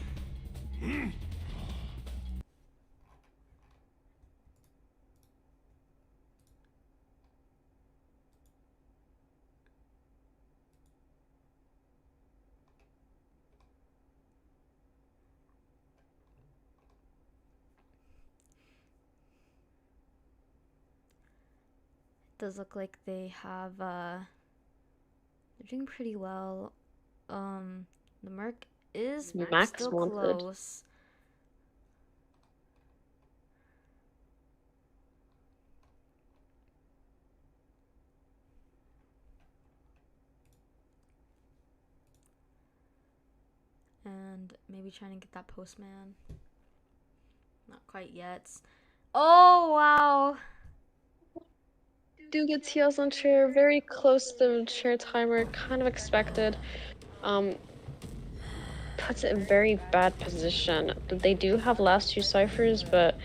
Does look like they have they're doing pretty well. The Merc is Max still wanted. close. And maybe trying to get that postman. Not quite yet. Oh wow. Do get TLs on chair, very close to the chair timer, kind of expected. Puts it in very bad position. They do have last 2 ciphers, but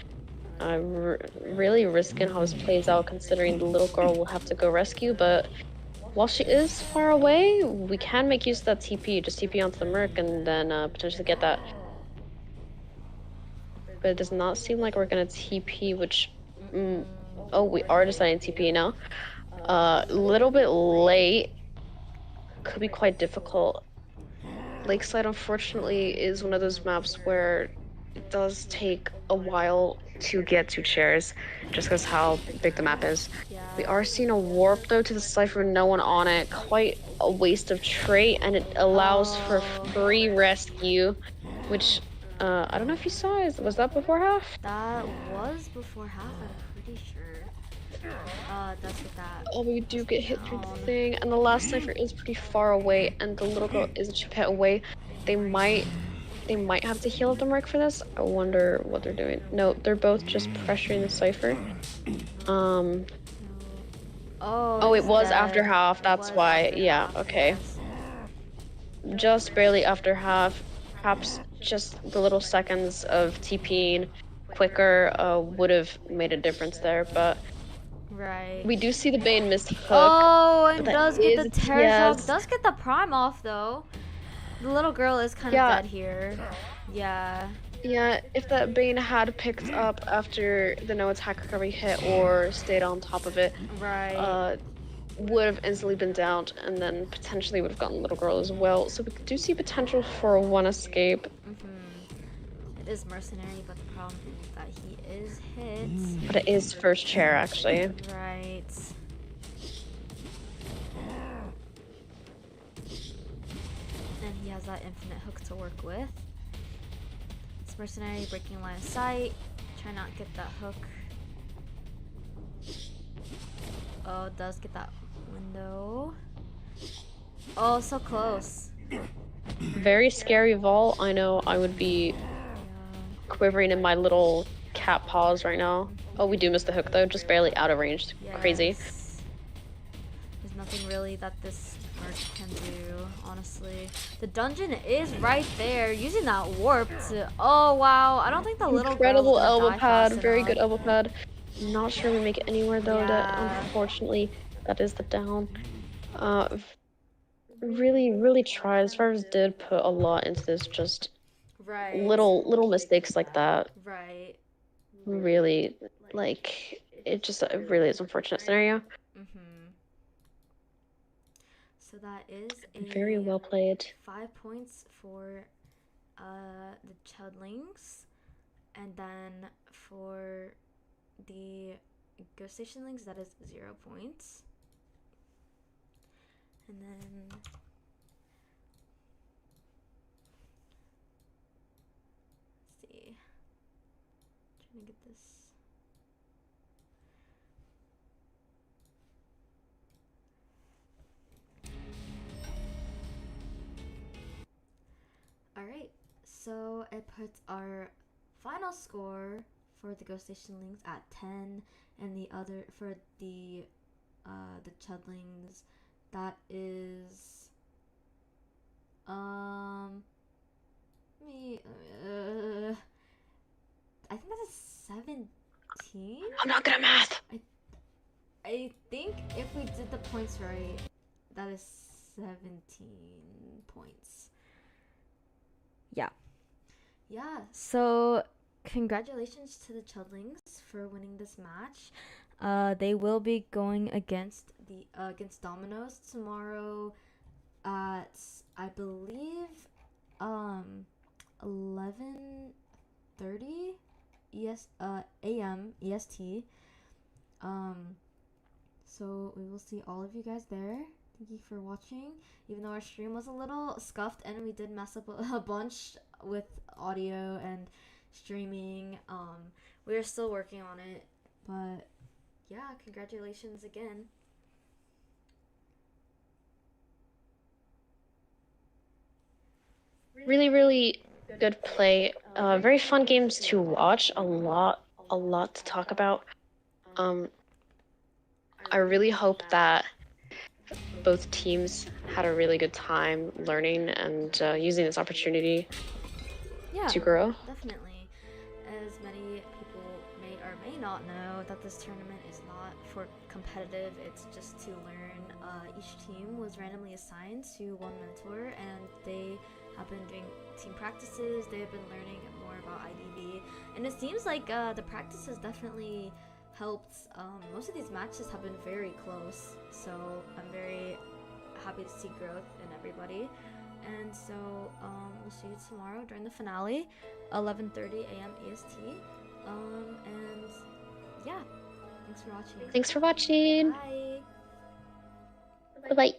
really risking how this plays out considering the little girl will have to go rescue, but while she is far away, we can make use of that TP, just TP onto the Merc and then potentially get that. But it does not seem like we're gonna TP, which... oh, we are deciding TP now. Little bit late. Could be quite difficult. Lakeside, unfortunately, is one of those maps where it does take a while to get to chairs, just because how big the map is. Yeah. We are seeing a warp, though, to the Cypher, no one on it. Quite a waste of trait, and it allows for free rescue, which, I don't know if you saw it. Was that before half? That was before half, I'm pretty sure. Does get that. Oh, we do get hit through the thing, and the last Cypher is pretty far away, and the little girl is a chip hit away. They might have to heal the Merc for this. I wonder what they're doing. No, they're both just pressuring the Cypher. Oh, it was after half, that's why. Yeah, okay. Just barely after half. Perhaps just the little seconds of TPing quicker would have made a difference there, but right. We do see the Bane miss hook. Oh, and does get the yes. Terror does get the prime off though. The little girl is kind of dead here. Yeah. Yeah, if that Bane had picked up after the no attack recovery hit or stayed on top of it, right, would have instantly been downed and then potentially would have gotten little girl as well. So we do see potential for 1 escape. It is mercenary, but the problem is that he is hit. But it is first chair actually. Right. And he has that infinite hook to work with. It's mercenary breaking line of sight. Try not get that hook. Oh, it does get that window. Oh, so close. Very scary vault. I know I would be quivering in my little cat paws right now. Oh, we do miss the hook though, just barely out of range. Yes. Crazy. nothing really that this merc can do, honestly. The dungeon is right there, using that warp to... Oh, wow. I don't think the little girl's Incredible gonna elbow die fast pad, very enough. good elbow pad. Not sure we make it anywhere though. That Yeah. unfortunately, that is the down. Really tries. Verge did put a lot into this. Just Right. little mistakes like that. Right. Really, like it really is unfortunate scenario. Mm-hmm. So that is Very a well played. 5 points for the Chudlings, and then for the Ghostationlings, that is 0 points. And then let's see, trying to get this. Alright, so it puts our final score for the Ghostationlings at 10, and the other for the Chudlings, that is me I think that is 17. I'm not good at math. I think if we did the points right, that is 17 points. Yeah. Yeah, so congratulations to the Chudlings for winning this match. They will be going against Dominoes tomorrow at, I believe, 11:30 a.m. EST. So we will see all of you guys there. Thank you for watching. Even though our stream was a little scuffed and we did mess up a bunch with audio and streaming, we are still working on it. But yeah, congratulations again. Really good play. Very fun games to watch. A lot to talk about. I really hope that both teams had a really good time learning and using this opportunity to grow. Definitely. As many people may or may not know, that this tournament is not for competitive, it's just to learn. Each team was randomly assigned to one mentor, and they have been doing team practices. They have been learning more about IDV, and it seems like the practices definitely helped. Most of these matches have been very close, so I'm very happy to see growth in everybody. And so we'll see you tomorrow during the finale, 11:30 a.m. EST. And yeah, thanks for watching. Thanks for watching. Bye. Bye-bye.